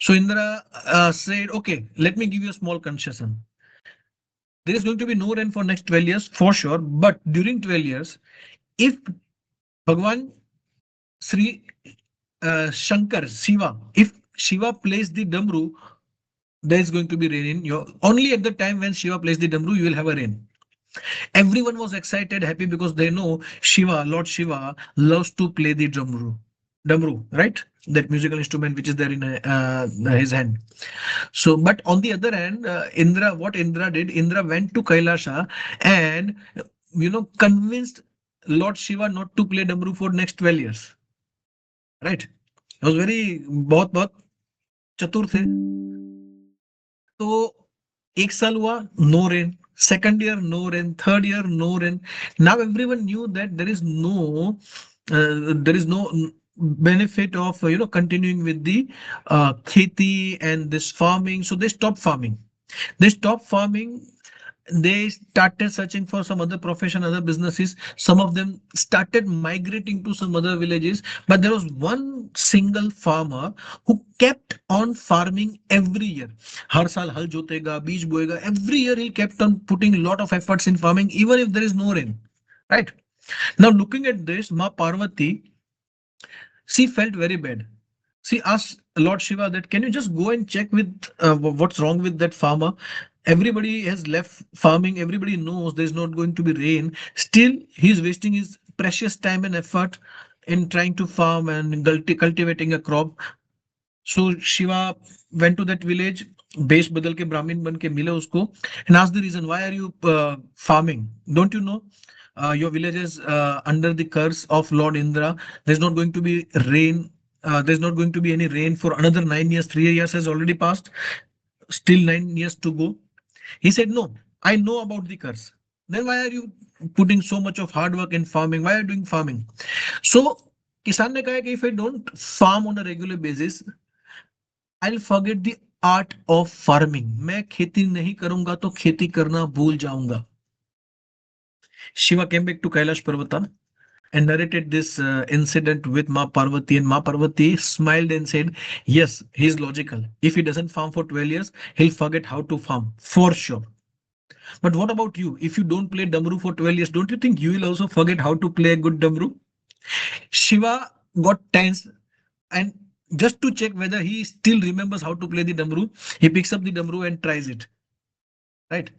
So Indira said okay, let me give you a small concession. There is going to be no rain for next 12 years for sure, but during 12 years if Bhagwan Sri Shankar Shiva, if Shiva plays the Damru, there is going to be rain in your only at the time when Shiva plays the Damru, you will have a rain. Everyone was excited, happy because they know Lord Shiva loves to play the Damru, right? That musical instrument which is there in his hand. So, but on the other hand, what Indra did, Indra went to Kailasha and convinced Lord Shiva not to play Damru for next 12 years. Right? It was very बहुत चतुर थे. तो एक साल हुआ, no rain. Second year, no rain. Third year, no rain. Now everyone knew that there is no benefit of continuing with the kheti and this farming. So they stopped farming. They started searching for some other profession, other businesses. Some of them started migrating to some other villages, but there was one single farmer who kept on farming every year. हर साल हल जोतेगा, बीज बोएगा. Every year he kept on putting a lot of efforts in farming, even if there is no rain. Right? Now looking at this, Ma Parvati, she felt very bad. She asked Lord Shiva that can you just go and check with what's wrong with that farmer. Everybody has left farming. Everybody knows there's not going to be rain. Still, he's wasting his precious time and effort in trying to farm and cultivating a crop. So Shiva went to that village, बेश बदल के ब्राह्मण बन के मिले उसको, and asked the reason, why are you farming? Don't you know your village is under the curse of Lord Indra? There's not going to be rain. There's not going to be any rain for another 9 years. 3 years has already passed. Still 9 years to go. He said, no, I know about the curse. Then why are you putting so much of hard work in farming? Why are you doing farming? So किसान ने कहा कि if I don't farm on a regular basis, I'll forget the art of farming. मैं खेती नहीं करूंगा तो खेती करना भूल जाऊंगा. Shiva came back to Kailash Parvata and narrated this incident with Ma Parvati, and Ma Parvati smiled and said, yes, he's logical. If he doesn't farm for 12 years, he'll forget how to farm for sure. But what about you? If you don't play Damru for 12 years, don't you think you will also forget how to play a good Damru? Shiva got tense, and just to check whether he still remembers how to play the Damru, he picks up the Damru and tries it. Right?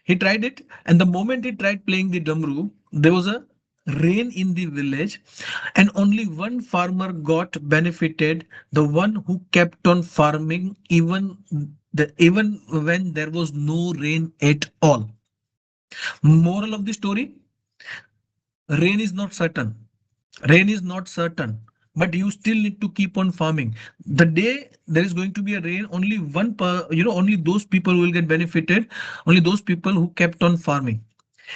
He tried it, and the moment he tried playing the Damru, there was a rain in the village, and only one farmer got benefited, the one who kept on farming even when there was no rain at all. Moral of the story: rain is not certain. Rain is not certain, but you still need to keep on farming. The day there is going to be a rain, only one per, only those people will get benefited, only those people who kept on farming.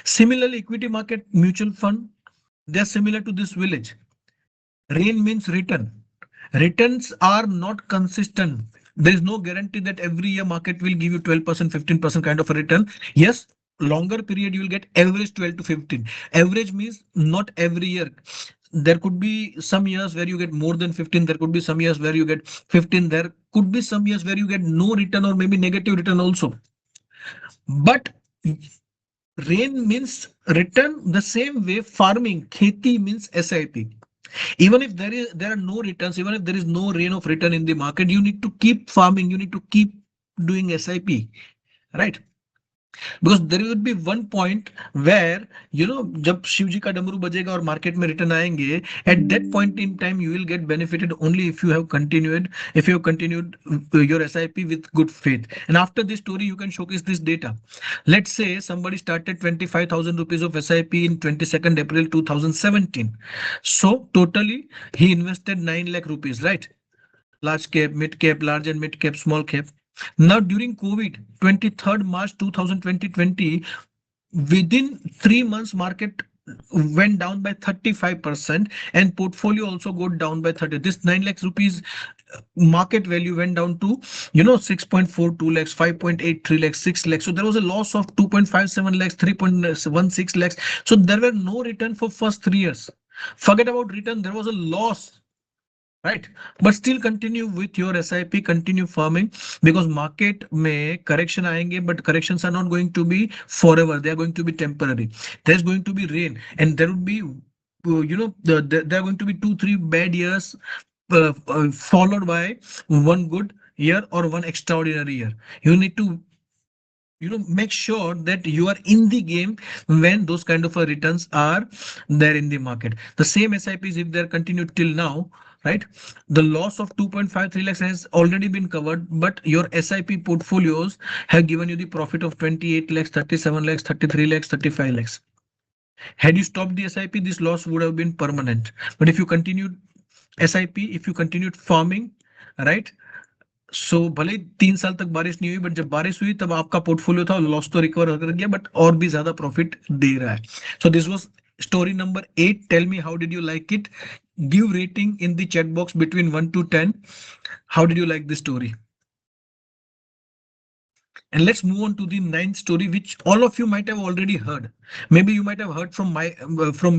Similarly, equity market, mutual fund, they're similar to this village. Rain means return. Returns are not consistent. There is no guarantee that every year market will give you 12%, 15% kind of a return. Yes, longer period you will get average 12 to 15. Average means not every year. There could be some years where you get more than 15. There could be some years where you get 15. There could be some years where you get no return or maybe negative return also. But rain means return the same way farming, kheti means SIP. Even if there are no returns, even if there is no rain of return in the market, you need to keep farming, you need to keep doing SIP, right? Because there will be one point where जब शिव जी का डमरू बजेगा और market में return आएंगे, at that point in time you will get benefited only if you have continued your SIP with good faith. And after this story you can showcase this data. Let's say somebody started 25,000 rupees of SIP in 22nd April 2017. So totally he invested 9 lakh rupees, right? Large cap, mid cap, large and mid cap, small cap. Now during COVID, 23rd March 2020, within 3 months, market went down by 35% and portfolio also got down by 30. This 9 lakhs rupees market value went down to 6.42 lakhs, 5.83 lakhs, 6 lakhs. So there was a loss of 2.57 lakhs, 3.16 lakhs. So there were no return for first 3 years. Forget about return, there was a loss, right? But still continue with your SIP, continue farming, because market may correction आएंगे, but corrections are not going to be forever. They are going to be temporary. There's going to be rain, and there will be there are going to be 2 3 bad years followed by one good year or one extraordinary year. You need to make sure that you are in the game when those kind of returns are there in the market. The same SIPs, if they're continued till now, right, the loss of 2.53 lakhs has already been covered, but your SIP portfolios have given you the profit of 28 lakhs, 37 lakhs, 33 lakhs, 35 lakhs. Had you stopped the SIP, this loss would have been permanent. But if you continued SIP, if you continued farming, right, सो भले 3 साल तक बारिश नहीं हुई, but जब बारिश हुई तब आपका पोर्टफोलियो था, लॉस तो रिकवर कर गया, बट और भी ज्यादा प्रॉफिट दे रहा है. So this was story number 8. Tell me, how did you like it? Give rating in the chat box between 1 to 10. How did you like this story? And let's move on to the ninth story, which all of you might have already heard. Maybe you might have heard from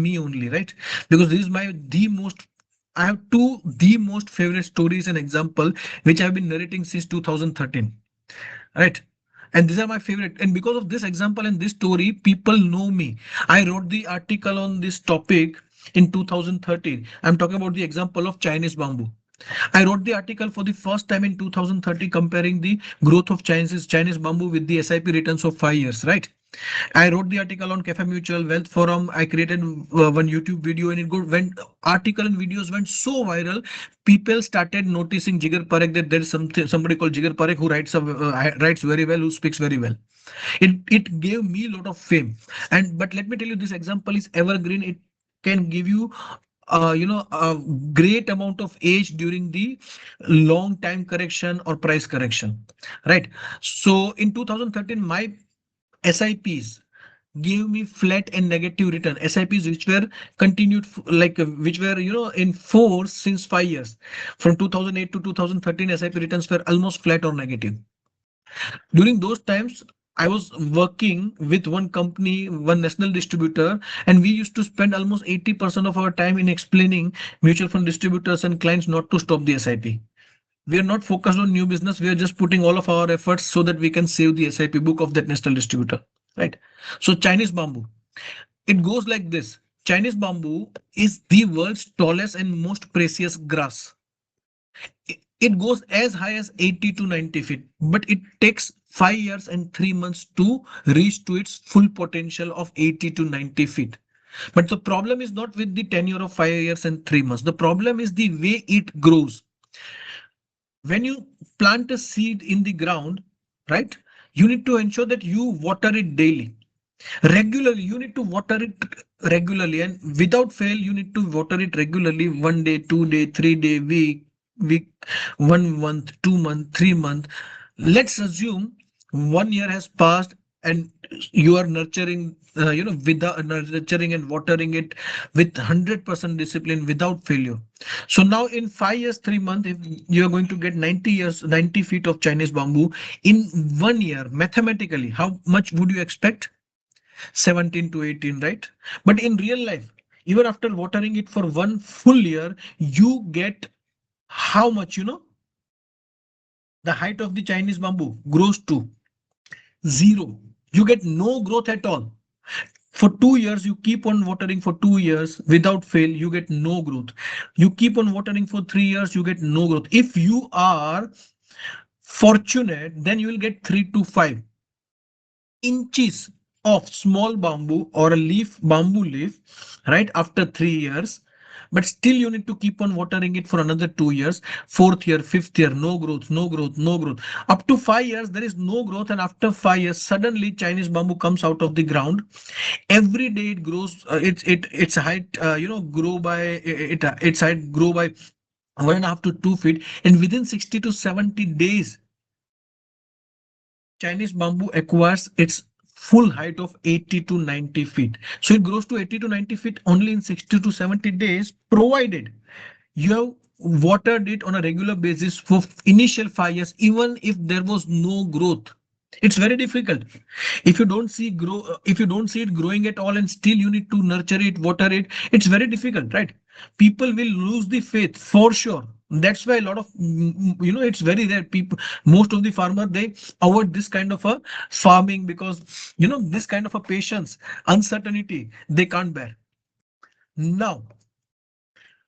me only, right? Because this is I have two the most favorite stories and example which I've been narrating since 2013, right? And these are my favorite. And because of this example and this story, people know me. I wrote the article on this topic in 2013. I'm talking about the example of Chinese bamboo. I wrote the article for the first time in 2030 comparing the growth of Chinese bamboo with the SIP returns of 5 years, right? I wrote the article on Cafe Mutual Wealth Forum. I created one YouTube video, and went article and videos went so viral. People started noticing Jigar Parekh, that there is somebody called Jigar Parekh who writes very well, who speaks very well. It gave me a lot of fame. But let me tell you, this example is evergreen. It can give you a great amount of age during the long time correction or price correction, right? So in 2013, my SIPs gave me flat and negative return. SIPs which were continued which were in force since 5 years. From 2008 to 2013, SIP returns were almost flat or negative. During those times, I was working with one company, one national distributor, and we used to spend almost 80% of our time in explaining mutual fund distributors and clients not to stop the SIP. We are not focused on new business. We are just putting all of our efforts so that we can save the SIP book of that national distributor, right? So Chinese bamboo, it goes like this. Chinese bamboo is the world's tallest and most precious grass. It goes as high as 80 to 90 feet, but it takes 5 years and 3 months to reach to its full potential of 80 to 90 feet. But the problem is not with the tenure of 5 years and 3 months. The problem is the way it grows. When you plant a seed in the ground, right, you need to ensure that you water it daily. Regularly, you need to water it regularly, and without fail, you need to water it regularly, 1 day, 2 day, 3 day, week, 1 month, 2 month, 3 month. Let's assume 1 year has passed and you are nurturing, without nurturing and watering it with 100% discipline without failure. So now in 5 years, 3 months, if you are going to get 90 years, 90 feet of Chinese bamboo in 1 year, mathematically, how much would you expect? 17 to 18, right? But in real life, even after watering it for 1 full year, you get how much, the height of the Chinese bamboo grows to zero. You get no growth at all. For 2 years, you keep on watering for 2 years without fail, you get no growth. You keep on watering for 3 years, you get no growth. If you are fortunate, then you will get 3 to 5 inches of small bamboo or a bamboo leaf, right, after 3 years. But still, you need to keep on watering it for another 2 years. Fourth year, fifth year, no growth, no growth, no growth. Up to 5 years, there is no growth, and after 5 years, suddenly Chinese bamboo comes out of the ground. Every day it grows. Its height, grow by its height grow by 1.5 to 2 feet, and within 60 to 70 days Chinese bamboo acquires its full height of 80 to 90 feet. So it grows to 80 to 90 feet only in 60 to 70 days, provided you have watered it on a regular basis for initial 5 years, even if there was no growth. It's very difficult. If you don't see it growing at all and still you need to nurture it, water it, it's very difficult, right? People will lose the faith for sure. That's why a lot of, it's very rare. People, most of the farmer, they avoid this kind of a farming because, this kind of a patience, uncertainty, they can't bear. Now,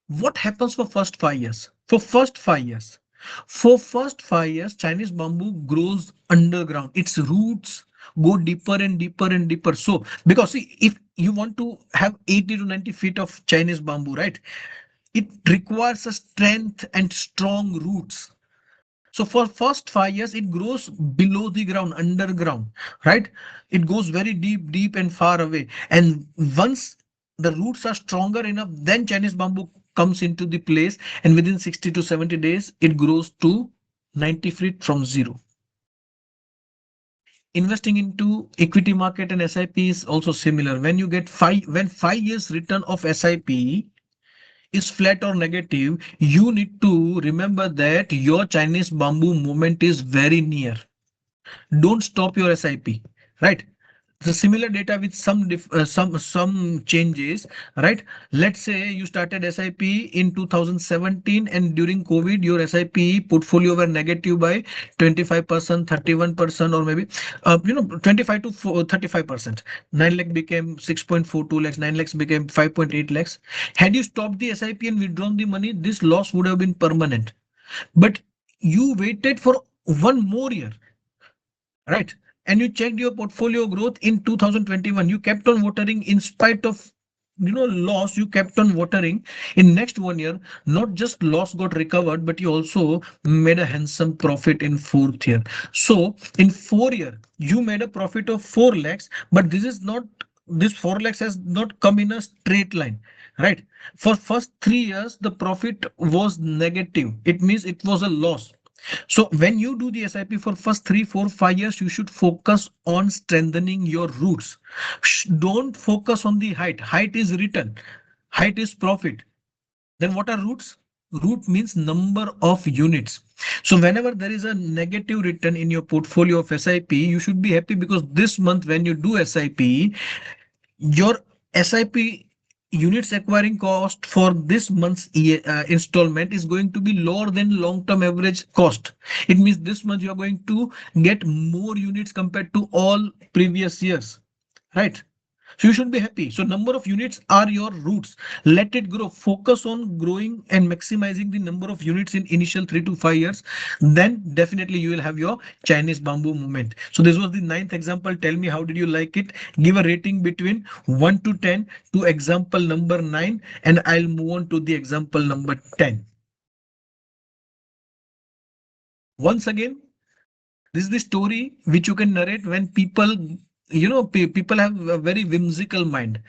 what happens for first 5 years? For first 5 years, Chinese bamboo grows underground. Its roots go deeper and deeper and deeper. So, because see, if you want to have 80 to 90 feet of Chinese bamboo, right, it requires a strength and strong roots. So for first 5 years, it grows below the ground, underground, right? It goes very deep, deep and far away. And once the roots are stronger enough, then Chinese bamboo comes into the place, and within 60 to 70 days, it grows to 90 feet from zero. Investing into equity market and SIP is also similar. When 5 years return of SIP is flat or negative, you need to remember that your Chinese bamboo movement is very near. Don't stop your SIP, right? The similar data with some changes, right? Let's say you started SIP in 2017, and during COVID your SIP portfolio were negative by 25%, 31%, or maybe 25 to 35%. 9 lakh became 6.42 lakhs, 9 lakhs became 5.8 lakhs. Had you stopped the SIP and withdrawn the money, this loss would have been permanent. But you waited for 1 more year, right? And you checked your portfolio growth in 2021. You kept on watering in spite of loss. You kept on watering. In next 1 year, not just loss got recovered, but you also made a handsome profit in fourth year. So in 4 year, you made a profit of 4 lakhs, but this 4 lakhs has not come in a straight line, right? For first 3 years, the profit was negative. It means it was a loss. So when you do the SIP for first 3, 4, 5 years, you should focus on strengthening your roots. Don't focus on the height. Height is written. Height is profit. Then what are roots? Root means number of units. So whenever there is a negative return in your portfolio of SIP, you should be happy because this month when you do SIP, your SIP units acquiring cost for this month's installment is going to be lower than long-term average cost. It means this month you are going to get more units compared to all previous years, right? So you should be happy. So number of units are your roots. Let it grow. Focus on growing and maximizing the number of units in initial 3 to 5 years. Then definitely you will have your Chinese bamboo movement. So this was the ninth example. Tell me, how did you like it? Give a rating between 1 to 10 to example number 9, and I'll move on to the example number 10. Once again, this is the story which you can narrate when people, people have a very whimsical mind.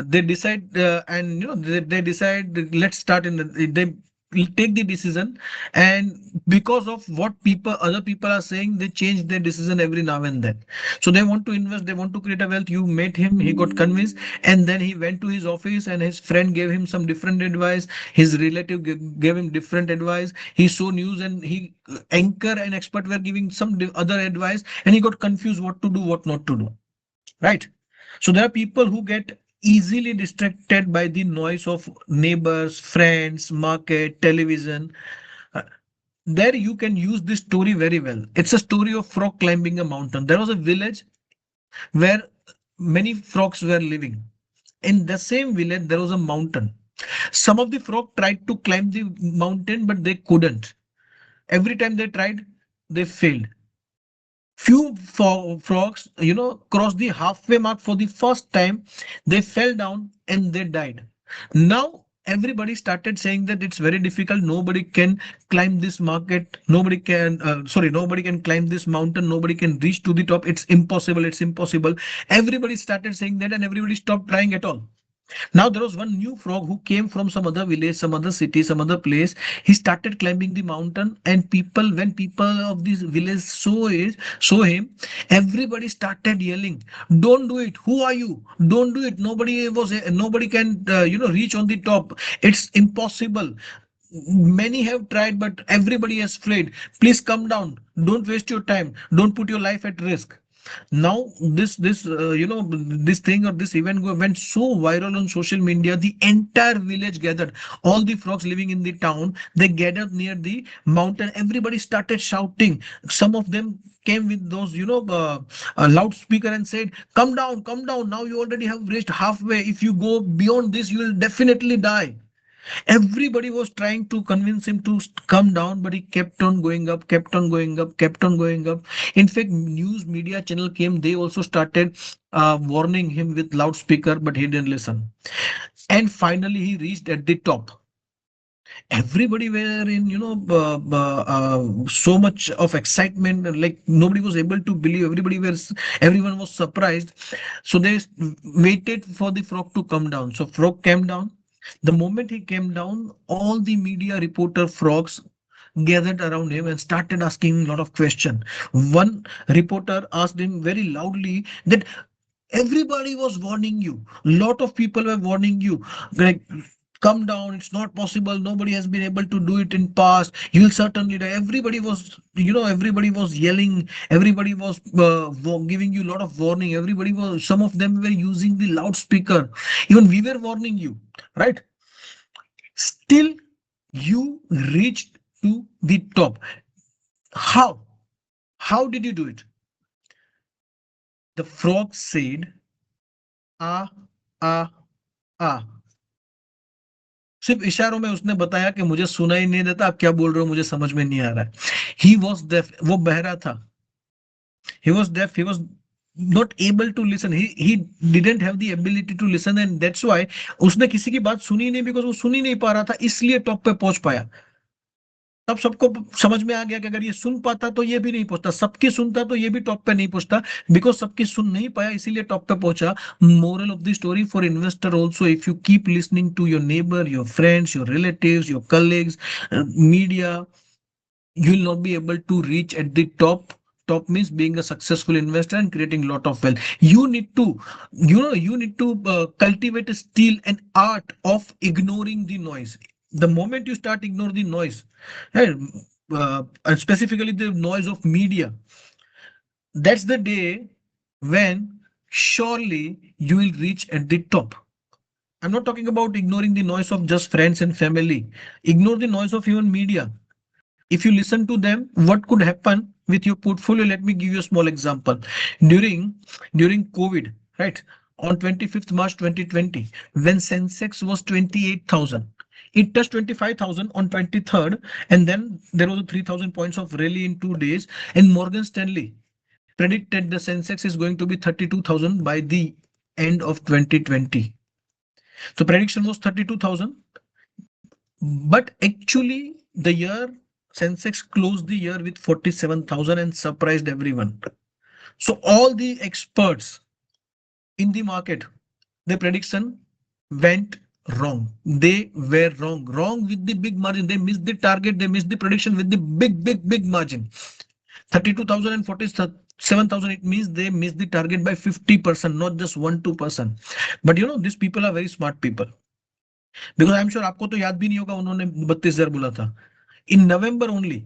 They decide, and they decide let's start in they take the decision, and because of what other people are saying, they change their decision every now and then. So they want to invest, they want to create a wealth. You met him, he got convinced, and then he went to his office and his friend gave him some different advice, his relative gave him different advice, he saw news and he anchor and expert were giving some other advice, and he got confused what to do, what not to do, right? So there are people who get easily distracted by the noise of neighbors, friends, market, television. Uh, There you can use this story very well. It's a story of frog climbing a mountain. There was a village where many frogs were living. In the same village, there was a mountain. Some of the frog tried to climb the mountain, but they couldn't. Every time they tried, they failed. Few frogs, crossed the halfway mark for the first time. They fell down and they died. Now everybody started saying that it's very difficult. Nobody can climb this market. Nobody can climb this mountain. Nobody can reach to the top. It's impossible. It's impossible. Everybody started saying that, and everybody stopped trying at all. Now there was one new frog who came from some other village, some other city, some other place. He started climbing the mountain, and when people of this village saw him, everybody started yelling, "Don't do it! Who are you? Don't do it! Nobody can, reach on the top. It's impossible. Many have tried, but everybody has fled. Please come down. Don't waste your time. Don't put your life at risk." Now this thing or this event went so viral on social media. The entire village gathered, all the frogs living in the town, they gathered near the mountain. Everybody started shouting. Some of them came with those a loudspeaker and said, come down, come down, now you already have reached halfway. If you go beyond this, you will definitely die. Everybody was trying to convince him to come down, but he kept on going up, kept on going up, kept on going up. In fact, news media channel came, they also started warning him with loudspeaker, but he didn't listen. And finally, he reached at the top. Everybody were in, so much of excitement, like nobody was able to believe. Everyone was surprised. So they waited for the frog to come down. So frog came down. The moment he came down, all the media reporter frogs gathered around him and started asking a lot of questions. One reporter asked him very loudly that everybody was warning you. Lot of people were warning you. Like, come down, it's not possible. Nobody has been able to do it in past. You will certainly die. Everybody was yelling. Everybody was giving you a lot of warning. Some of them were using the loudspeaker. Even we were warning you, right? Still, you reached to the top. How? How did you do it? The frog said, ah, ah, ah. सिर्फ इशारों में उसने बताया कि मुझे सुनाई नहीं देता, आप क्या बोल रहे हो, मुझे समझ में नहीं आ रहा है. He was deaf. वो बहरा था. He was deaf. He was not able to listen. He didn't have the ability to listen, and that's why उसने किसी की बात सुनी नहीं, because वो सुन ही नहीं पा रहा था, इसलिए टॉप पे पहुंच पाया. तब सबको समझ में आ गया कि अगर ये सुन पाता तो ये भी नहीं पहुंचता, सबकी सुनता तो ये भी टॉप पे नहीं पहुंचता. बिकॉज सबकी सुन नहीं पाया, इसीलिए टॉप पे पहुंचा. Moral of the story for investor also, if you keep listening to your neighbour, your friends, your relatives, your colleagues, media, you will not be able to reach at the top. Top means being a successful investor and creating lot of wealth. You need to cultivate a skill and art of ignoring the noise. The moment you start ignore the noise, eh, and specifically the noise of media, that's the day when surely you will reach at the top. I'm not talking about ignoring the noise of just friends and family. Ignore the noise of even media. If you listen to them, what could happen with your portfolio? Let me give you a small example. During COVID, right? on 25th March 2020, when Sensex was 28,000. It touched 25,000 on 23rd, and then there was a 3,000 points of rally in 2 days. And Morgan Stanley predicted the Sensex is going to be 32,000 by the end of 2020. So prediction was 32,000, but actually the year Sensex closed the year with 47,000 and surprised everyone. So all the experts in the market, their prediction went wrong. They were wrong with the big margin. They missed the target. They missed the prediction with the big margin. 32,000 and 47,000. It means they missed the target by 50%, not just 1-2%. But you know, these people are very smart people. Because I'm sure आपको तो याद भी नहीं होगा उन्होंने 32,000 बोला था. In November only,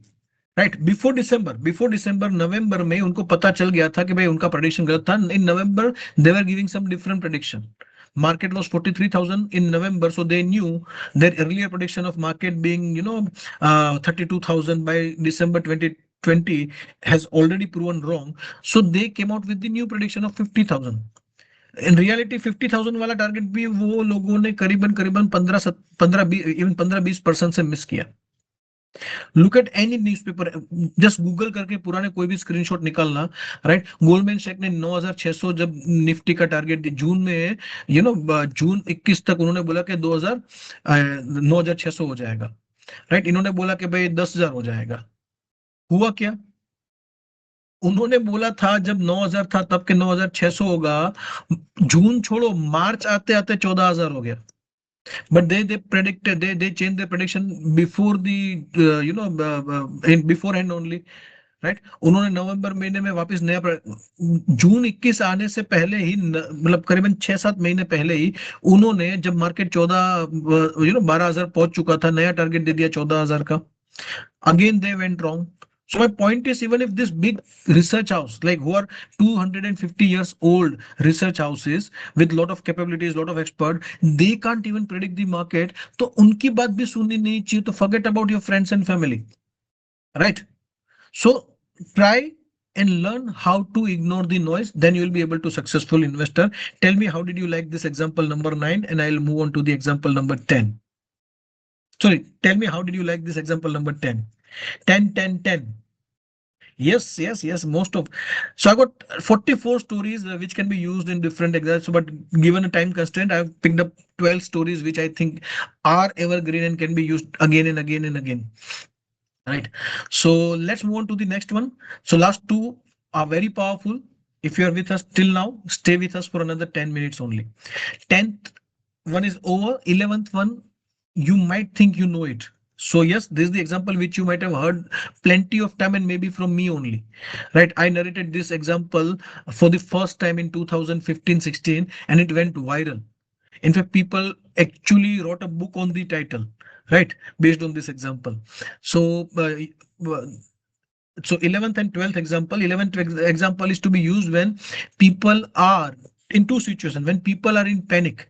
right before December नवंबर में उनको पता चल गया था कि भाई उनका प्रेडिक्शन गलत था. In November they were giving some different prediction. Market was 43,000 in November, so they knew their earlier prediction of market being 32,000 by December 2020 has already proven wrong. So they came out with the new prediction of 50,000. In reality 50,000 वाला target भी वो लोगों ने करीबन 15-20% से miss किया. Look at any newspaper, just Google करके पुराने कोई भी स्क्रीनशॉट निकालना, राइट. गोल्डमैन सैक्स ने 9,600 जब निफ्टी का टारगेट जून में, जून 21 तक उन्होंने बोला कि 9,600 हो जाएगा, राइट. इन्होंने बोला कि भाई 10,000 हो जाएगा. हुआ क्या? उन्होंने बोला था जब 9,000 था तब के 9,600 होगा. जून छोड़ो, मार्च आते आते 14,000 हो गया. But they predicted, they changed their prediction before the in beforehand only, right. उन्होंने नवंबर महीने में वापस नया जून 21 आने से पहले ही, मतलब करीबन 6-7 महीने पहले ही उन्होंने, जब मार्केट 12,000 पहुंच चुका था, नया टारगेट दे दिया 14,000 का. Again they went wrong. So my point is, even if this big research house, like who are 250 years old research houses with lot of capabilities, lot of expert, they can't even predict the market. तो उनकी बात भी सुननी नहीं चाहिए. तो forget about your friends and family, right? So try and learn how to ignore the noise. Then you will be able to successful investor. Tell me, how did you like this example number 9? And I'll move on to the example number 10. Sorry, tell me, how did you like this example number 10? 10. Yes. Most of. So I got 44 stories which can be used in different examples, but given a time constraint, I've picked up 12 stories which I think are evergreen and can be used again and again and again. Right. So let's move on to the next one. So last two are very powerful. If you are with us till now, stay with us for another 10 minutes only. 10th one is over. 11th one, you might think you know it. So yes, this is the example which you might have heard plenty of time, and maybe from me only, right? I narrated this example for the first time in 2015-16 and it went viral. In fact, people actually wrote a book on the title, right, based on this example. So 11th and 12th example. 11th example is to be used when people are in two situations. When people are in panic,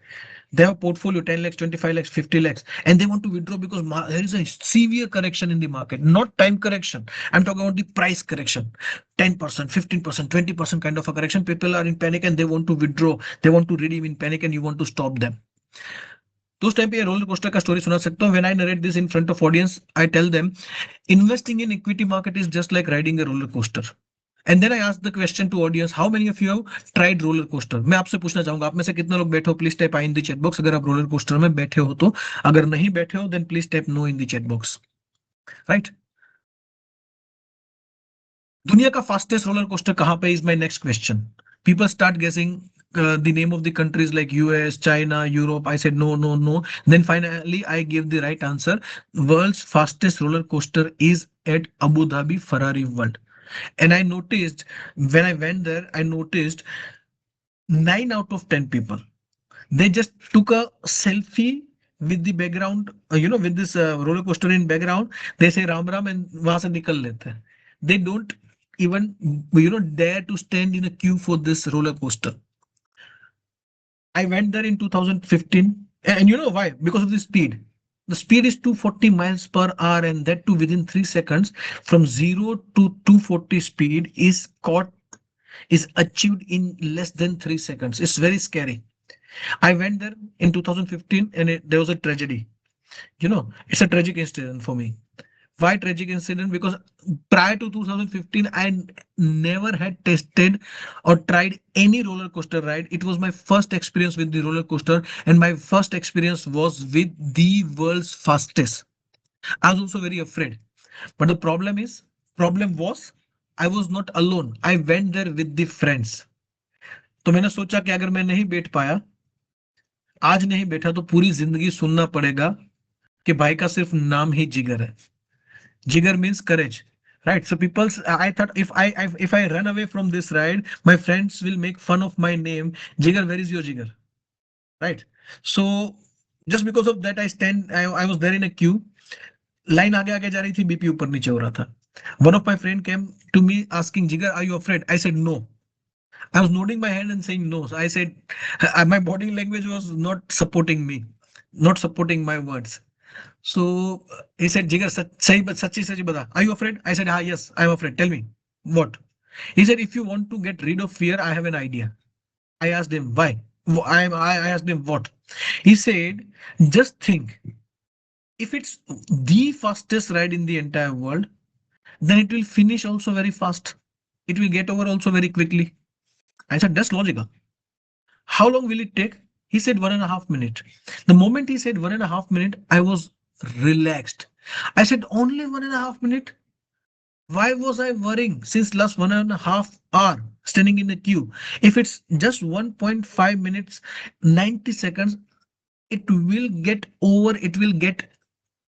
they have a portfolio 10 lakhs, 25 lakhs, 50 lakhs, and they want to withdraw because there is a severe correction in the market, not time correction. I'm talking about the price correction, 10%, 15%, 20% kind of a correction. People are in panic and they want to withdraw. They want to redeem in panic and you want to stop them. तो उस time पे roller coaster का story सुना सकता हूँ. When I narrate this in front of audience, I tell them investing in equity market is just like riding a roller coaster. And then I ask the question to audience, how many of you have tried roller coaster? मैं आपसे पूछना चाहूंगा, आप में से कितने लोग बैठे हो? Please type I in the chat box अगर आप रोलर कोस्टर में बैठे हो तो. अगर नहीं बैठे हो, then please type no in the chat box, right. दुनिया का फास्टेस्ट रोलर कोस्टर कहां पे, is my next question. People start guessing the name of the countries like US, China, Europe. I said no. Then finally I gave the right answer. World's fastest roller coaster is at Abu Dhabi Ferrari World. And I noticed, when I went there, I noticed 9 out of 10 people, they just took a selfie with the background, with this roller coaster in background. They say Ram Ram and वहां से निकल लेते हैं. They don't even, dare to stand in a queue for this roller coaster. I went there in 2015, and you know why? Because of the speed. The speed is 240 miles per hour, and that too within 3 seconds. From 0 to 240 speed is caught is achieved in less than 3 seconds. It's very scary. I went there in 2015 and there was a tragedy. It's a tragic incident for me. Why tragic incident? Because prior to 2015, I never had tested or tried any roller coaster ride. It was my first experience with the roller coaster, and my first experience was with the world's fastest. I was also very afraid. But the problem was, I was not alone. I went there with the friends. तो मैंने सोचा कि अगर मैं नहीं बैठ पाया, आज नहीं बैठा तो पूरी जिंदगी सुनना पड़ेगा कि भाई का सिर्फ नाम ही जिगर है. Jigar means courage, right? So people, I thought if I run away from this ride, my friends will make fun of my name. Jigar, where is your Jigar? Right? So just because of that, I was there in a queue. Line आगे आगे जा रही थी, BP ऊपर नीचे हो रहा था. One of my friend came to me asking, Jigar, are you afraid? I said no. I was nodding my head and saying no. So I said, my body language was not supporting me, not supporting my words. So he said, Jigar, sachi sachi bata. Are you afraid? I said, yes, I'm afraid. Tell me what? He said, if you want to get rid of fear, I have an idea. I asked him why. I asked him what. He said, just think, if it's the fastest ride in the entire world, then it will finish also very fast. It will get over also very quickly. I said, that's logical. How long will it take? He said 1.5 minutes. The moment he said 1.5 minutes, I was relaxed. I said, only 1.5 minutes? Why was I worrying since last 1.5 hour standing in the queue? If it's just 1.5 minutes, 90 seconds, it will get over. It will get,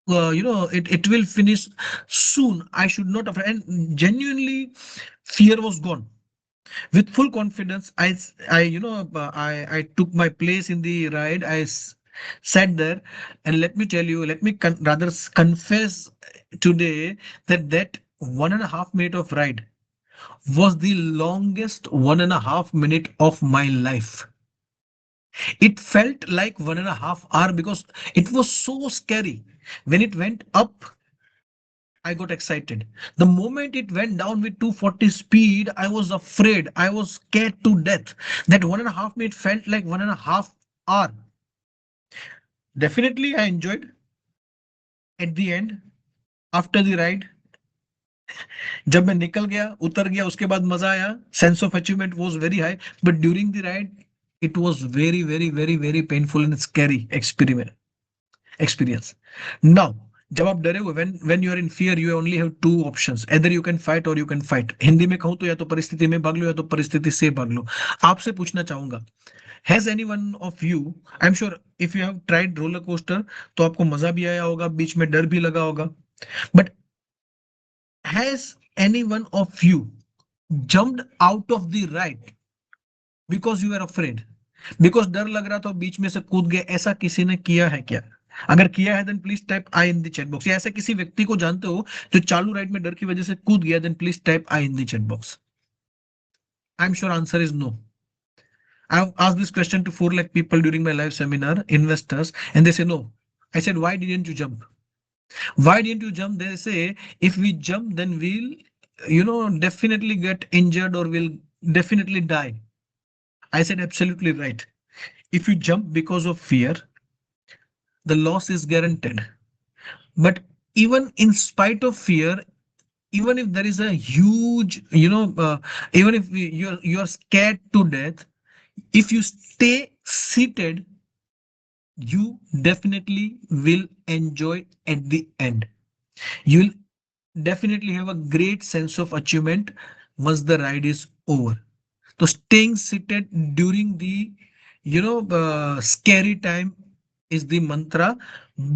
it will finish soon. I should not have. And genuinely, fear was gone. With full confidence, I took my place in the ride. Sat there, and let me tell you, let me rather confess today that 1.5 minute of ride was the longest 1.5 minute of my life. It felt like 1.5 hour because it was so scary. When it went up, I got excited. The moment it went down with 240 speed, I was afraid. I was scared to death. That 1.5 minute felt like 1.5 hour. Definitely, I enjoyed. At the end, after the ride, जब मैं निकल गया, उतर गया, उसके बाद मजा आया. Sense of achievement was very high. But during the ride, it was very, very, very, very painful and scary experience. Now, जब आप डरे हुए, when you are in fear, you only have two options. Either you can fight or you can fight. Hindi में कहूँ तो या तो परिस्थिति में भाग लो या तो परिस्थिति से भाग लो. आपसे पूछना चाहूंगा, has any one of you, I'm sure if you have tried roller coaster, तो आपको मजा भी आया होगा, बीच में डर भी लगा होगा. But has any one of you jumped out of the ride because you were afraid? Because डर लग रहा था बीच में से कूद गए, ऐसा किसी ने किया है क्या? अगर किया है then please type I in the chat box. या ऐसे किसी व्यक्ति को जानते हो जो चालू राइड में डर की वजह से कूद गया, then please type I in the chat box. I am sure answer is no. I've asked this question to 4 lakh people during my live seminar, investors, and they say no. I said, why didn't you jump? Why didn't you jump? They say, if we jump, then we'll, definitely get injured or we'll definitely die. I said, absolutely right. If you jump because of fear, the loss is guaranteed. But even in spite of fear, even if there is a huge, even if you're scared to death, if you stay seated, you definitely will enjoy at the end. You'll definitely have a great sense of achievement once the ride is over. So staying seated during the scary time is the mantra,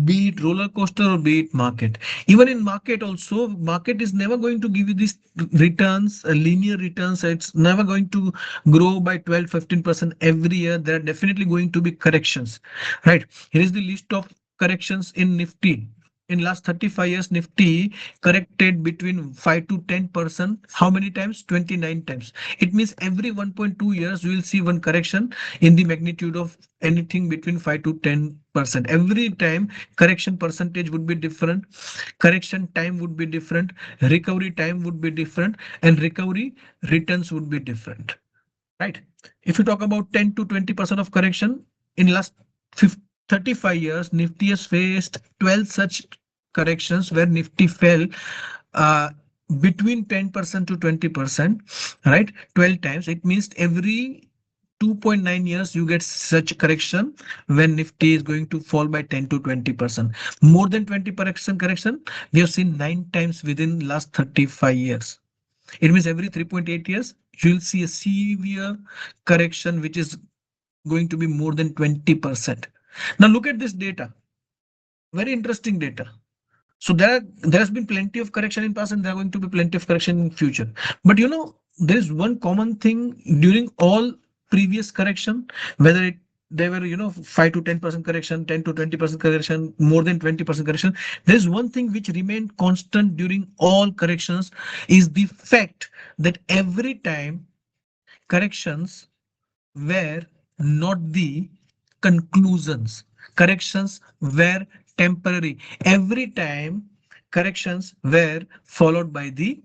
be it roller coaster or be it market. Even in market also, market is never going to give you these returns, linear returns. It's never going to grow by 12-15% every year. There are definitely going to be corrections, right? Here is the list of corrections in Nifty. In last 35 years, Nifty corrected between 5 to 10%. How many times? 29 times. It means every 1.2 years, we will see one correction in the magnitude of anything between 5 to 10%. 6%. Every time correction percentage would be different, correction time would be different, recovery time would be different, and recovery returns would be different, right? If you talk about 10 to 20% of correction in last 35 years, Nifty has faced 12 such corrections where Nifty fell uh, between 10% to 20%, right? 12 times. It means every 2.9 years you get such correction when Nifty is going to fall by 10 to 20%. More than 20% correction, we have seen 9 times within last 35 years. It means every 3.8 years, you'll see a severe correction, which is going to be more than 20%. Now look at this data. Very interesting data. So there has been plenty of correction in past, and there are going to be plenty of correction in future. But there is one common thing during all previous correction, whether they were 5 to 10% correction, 10 to 20% correction, more than 20% correction. There is one thing which remained constant during all corrections is the fact that every time corrections were not the conclusions. Corrections were temporary. Every time corrections were followed by the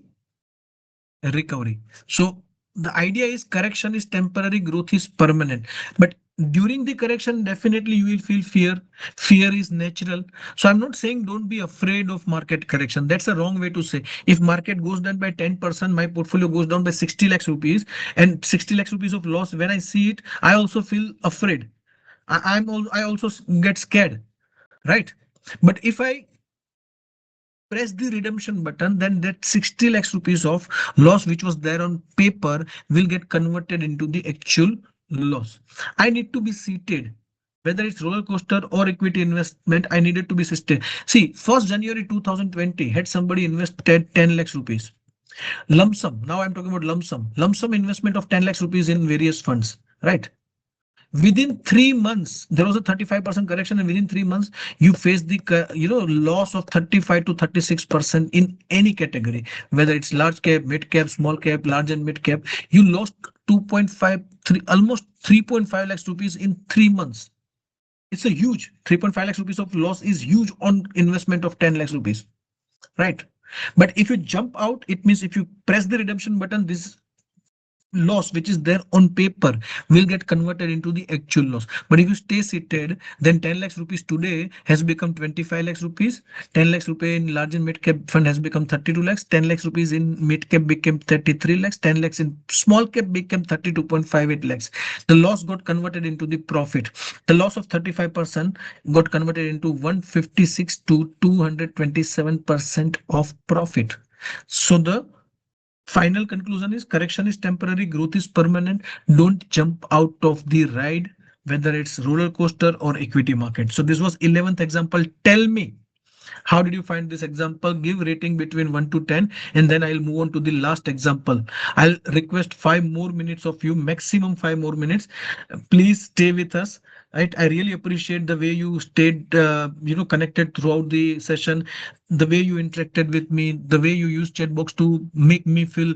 recovery. So the idea is correction is temporary, growth is permanent. But during the correction, definitely you will feel fear. Fear is natural. So I'm not saying don't be afraid of market correction. That's a wrong way to say. If market goes down by 10%, my portfolio goes down by 60 lakhs rupees and 60 lakhs rupees of loss. When I see it, I also feel afraid. I also get scared, right? But if I press the redemption button, then that 60 lakhs rupees of loss which was there on paper will get converted into the actual loss. I need to be seated. Whether it's roller coaster or equity investment, I needed to be seated. See, 1st January 2020, had somebody invested 10 lakhs rupees. Lump sum. Now I'm talking about lump sum. Lump sum investment of 10 lakhs rupees in various funds, right? Within 3 months there was a 35% correction, and within 3 months you face the loss of 35 to 36% in any category, whether it's large cap, mid cap, small cap, large and mid cap. You lost 2.53, almost 3.5 lakhs rupees in 3 months. It's a huge 3.5 lakhs rupees of loss is huge on investment of 10 lakhs rupees, right? But if you jump out, it means if you press the redemption button, this loss which is there on paper will get converted into the actual loss. But if you stay seated, then 10 lakhs rupees today has become 25 lakhs rupees. 10 lakhs rupees in large and mid cap fund has become 32 lakhs. 10 lakhs rupees in mid cap became 33 lakhs. 10 lakhs in small cap became 32.58 lakhs. The loss got converted into the profit. The loss of 35% got converted into 156 to 227% of profit. So the final conclusion is correction is temporary, growth is permanent. Don't jump out of the ride, whether it's roller coaster or equity market. So this was 11th example. Tell me, how did you find this example? Give rating between 1 to 10, and then I'll move on to the last example. I'll request 5 more minutes of you, maximum 5 more minutes. Please stay with us. Right? I really appreciate the way you stayed, connected throughout the session, the way you interacted with me, the way you used chat box to make me feel,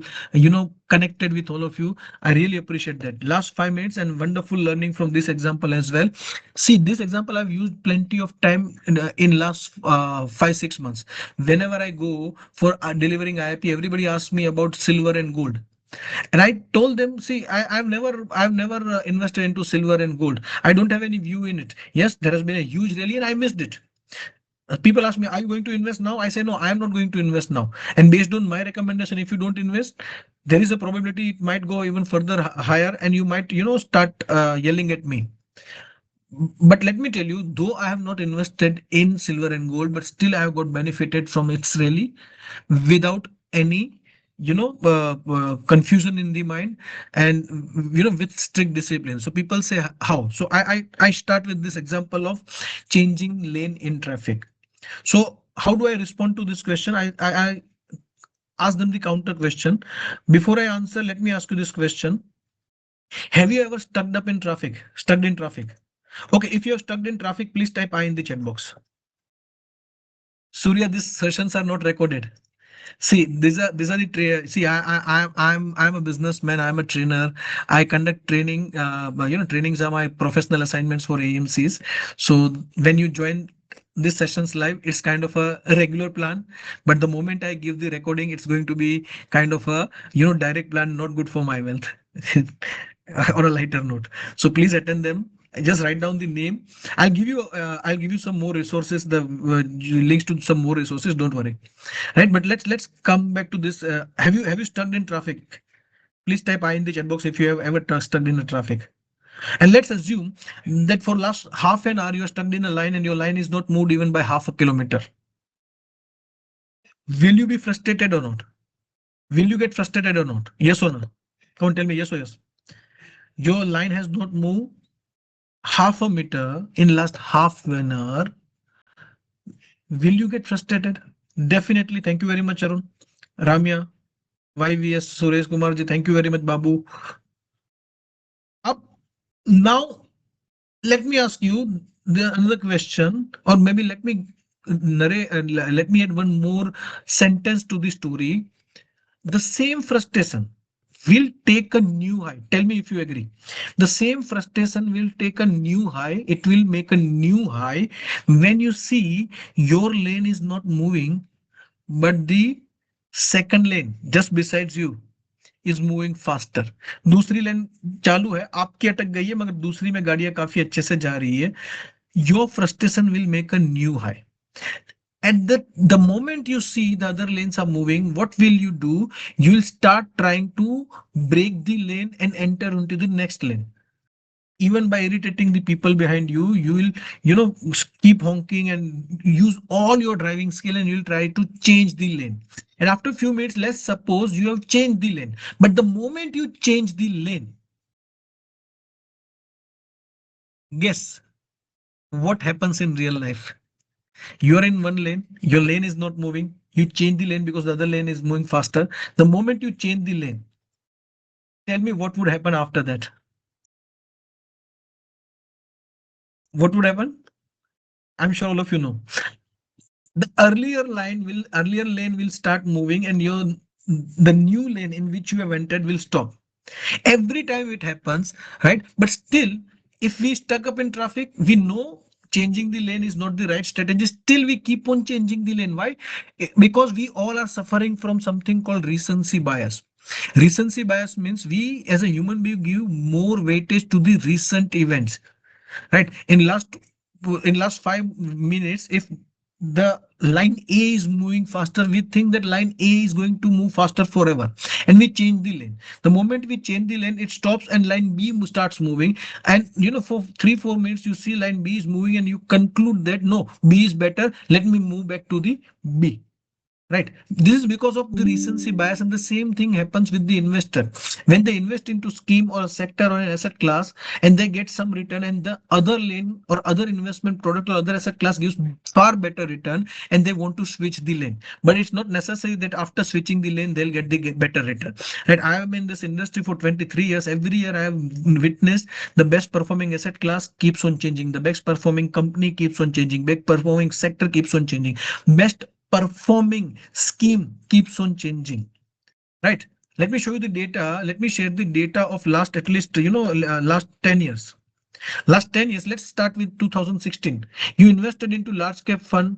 connected with all of you. I really appreciate that. Last 5 minutes and wonderful learning from this example as well. See, this example I've used plenty of time in last 5 6 months. Whenever I go for delivering IIP, everybody asks me about silver and gold. And I told them, see, I've never invested into silver and gold. I don't have any view in it. Yes, there has been a huge rally and I missed it. People ask me, are you going to invest now? I say, no, I am not going to invest now. And based on my recommendation, if you don't invest, there is a probability it might go even further higher, and you might, start yelling at me. But let me tell you, though I have not invested in silver and gold, but still I have got benefited from its rally without any confusion in the mind, and with strict discipline. So people say how. So I start with this example of changing lane in traffic. So how do I respond to this question? I ask them the counter question. Before I answer, let me ask you this question. Have you ever stuck in traffic? Okay, if you're stuck in traffic, please type I in the chat box. Surya, these sessions are not recorded. See, these are the see, I'm a businessman. I'm a trainer. I conduct training. Trainings are my professional assignments for AMCs. So when you join these sessions live, it's kind of a regular plan. But the moment I give the recording, it's going to be kind of a direct plan, not good for my wealth. On a lighter note. So please attend them. Just write down the name. I'll give you some more resources. The links to some more resources. Don't worry. Right, but let's come back to this. Have you stuck in traffic? Please type I in the chat box if you have ever stuck in a traffic. And let's assume that for last half an hour you are stuck in a line and your line is not moved even by half a kilometer. Will you be frustrated or not? Will you get frustrated or not? Yes or no? Come on, tell me yes or yes. Your line has not moved half a meter in last half an hour. Will you get frustrated? Definitely. Thank you very much, Arun. Ramya, YVS, Suresh Kumar ji. Thank you very much, Babu. Up now, let me ask you another question, or maybe let me add one more sentence to the story. The same frustration will take a new high. Tell me if you agree. The same frustration will take a new high. It will make a new high when you see your lane is not moving, but the second lane just besides you is moving faster. दूसरी लेन चालू है, आपकी अटक गई है, मगर दूसरी में गाड़ियां काफी अच्छे से जा रही है. Your frustration will make a new high. At the moment you see the other lanes are moving, what will you do? You will start trying to break the lane and enter into the next lane. Even by irritating the people behind you, you will, keep honking and use all your driving skill and you'll try to change the lane. And after a few minutes, let's suppose you have changed the lane. But the moment you change the lane, guess what happens in real life? You are in one lane, your lane is not moving. You change the lane because the other lane is moving faster. The moment you change the lane, tell me what would happen after that? What would happen? I'm sure all of you know. The earlier lane will start moving and the new lane in which you have entered will stop. Every time it happens, right? But still, if we stuck up in traffic, we know changing the lane is not the right strategy. Still, we keep on changing the lane. Why? Because we all are suffering from something called recency bias. Recency bias means we as a human being give more weightage to the recent events, right? In last 5 minutes, if the line A is moving faster, we think that line A is going to move faster forever, and we change the lane. The moment we change the lane, it stops and line B starts moving. And for 3-4 minutes, you see line B is moving, and you conclude that no, B is better. Let me move back to the B. Right. This is because of the recency bias, and the same thing happens with the investor. When they invest into scheme or a sector or an asset class, and they get some return, and the other lane or other investment product or other asset class gives far better return, and they want to switch the lane. But it's not necessary that after switching the lane they'll get the better return. Right. I am in this industry for 23 years. Every year I have witnessed the best performing asset class keeps on changing. The best performing company keeps on changing. Best performing sector keeps on changing. Best performing scheme keeps on changing, right? Let me show you the data. Let me share the data of last at least last 10 years. Last 10 years, let's start with 2016. You invested into large cap fund,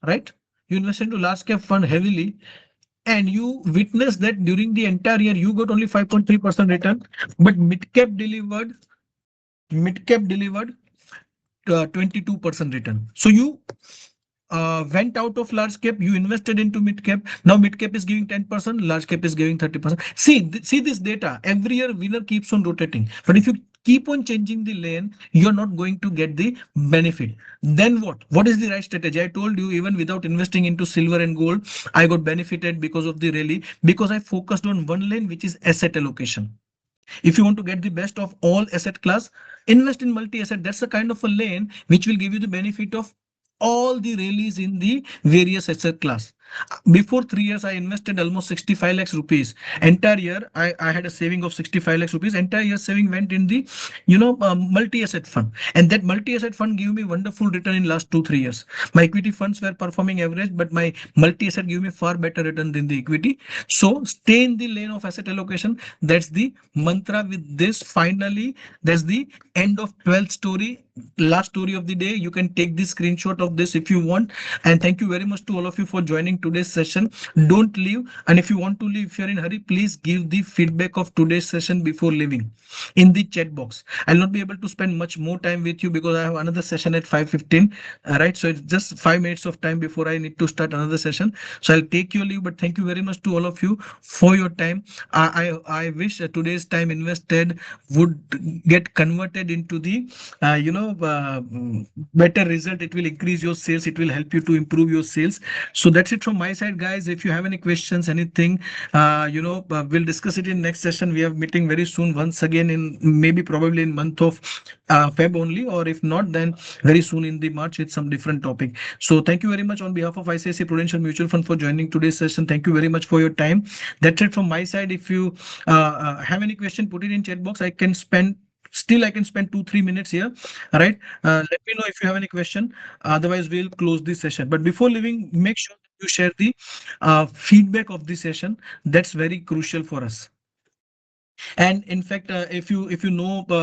right? You invested into large cap fund heavily, and you witnessed that during the entire year you got only 5.3% return, but mid cap delivered 22% return. So you went out of large cap, you invested into mid cap. Now mid cap is giving 10%, large cap is giving 30%. See this data. Every year winner keeps on rotating. But if you keep on changing the lane, you're not going to get the benefit. Then what? What is the right strategy? I told you, even without investing into silver and gold, I got benefited because of the rally, because I focused on one lane, which is asset allocation. If you want to get the best of all asset class, invest in multi-asset. That's the kind of a lane which will give you the benefit of all the rallies in the various asset class. Before 3 years, I invested almost 65 lakhs rupees. Entire year, I had a saving of 65 lakhs rupees. Entire year saving went in the, multi-asset fund. And that multi-asset fund gave me wonderful return in last 2, 3 years. My equity funds were performing average, but my multi-asset gave me far better return than the equity. So stay in the lane of asset allocation. That's the mantra with this. Finally, that's the end of 12th story. Last story of the day. You can take the screenshot of this if you want. And thank you very much to all of you for joining today's session. Don't leave. And if you want to leave, if you're in a hurry, please give the feedback of today's session before leaving in the chat box. I'll not be able to spend much more time with you because I have another session at 5:15. Right. So it's just 5 minutes of time before I need to start another session. So I'll take your leave. But thank you very much to all of you for your time. I wish today's time invested would get converted into the better result. It will increase your sales. It will help you to improve your sales. So that's it from my side, guys. If you have any questions, anything, we'll discuss it in next session. We are meeting very soon once again in maybe probably in month of Feb only, or if not, then very soon in the March with some different topic. So thank you very much on behalf of ICICI Prudential Mutual Fund for joining today's session. Thank you very much for your time. That's it from my side. If you have any question, put it in chat box. I can spend 2, 3 minutes here. All right. Let me know if you have any question. Otherwise, we'll close this session. But before leaving, make sure that you share the feedback of the session. That's very crucial for us. And in fact, if you know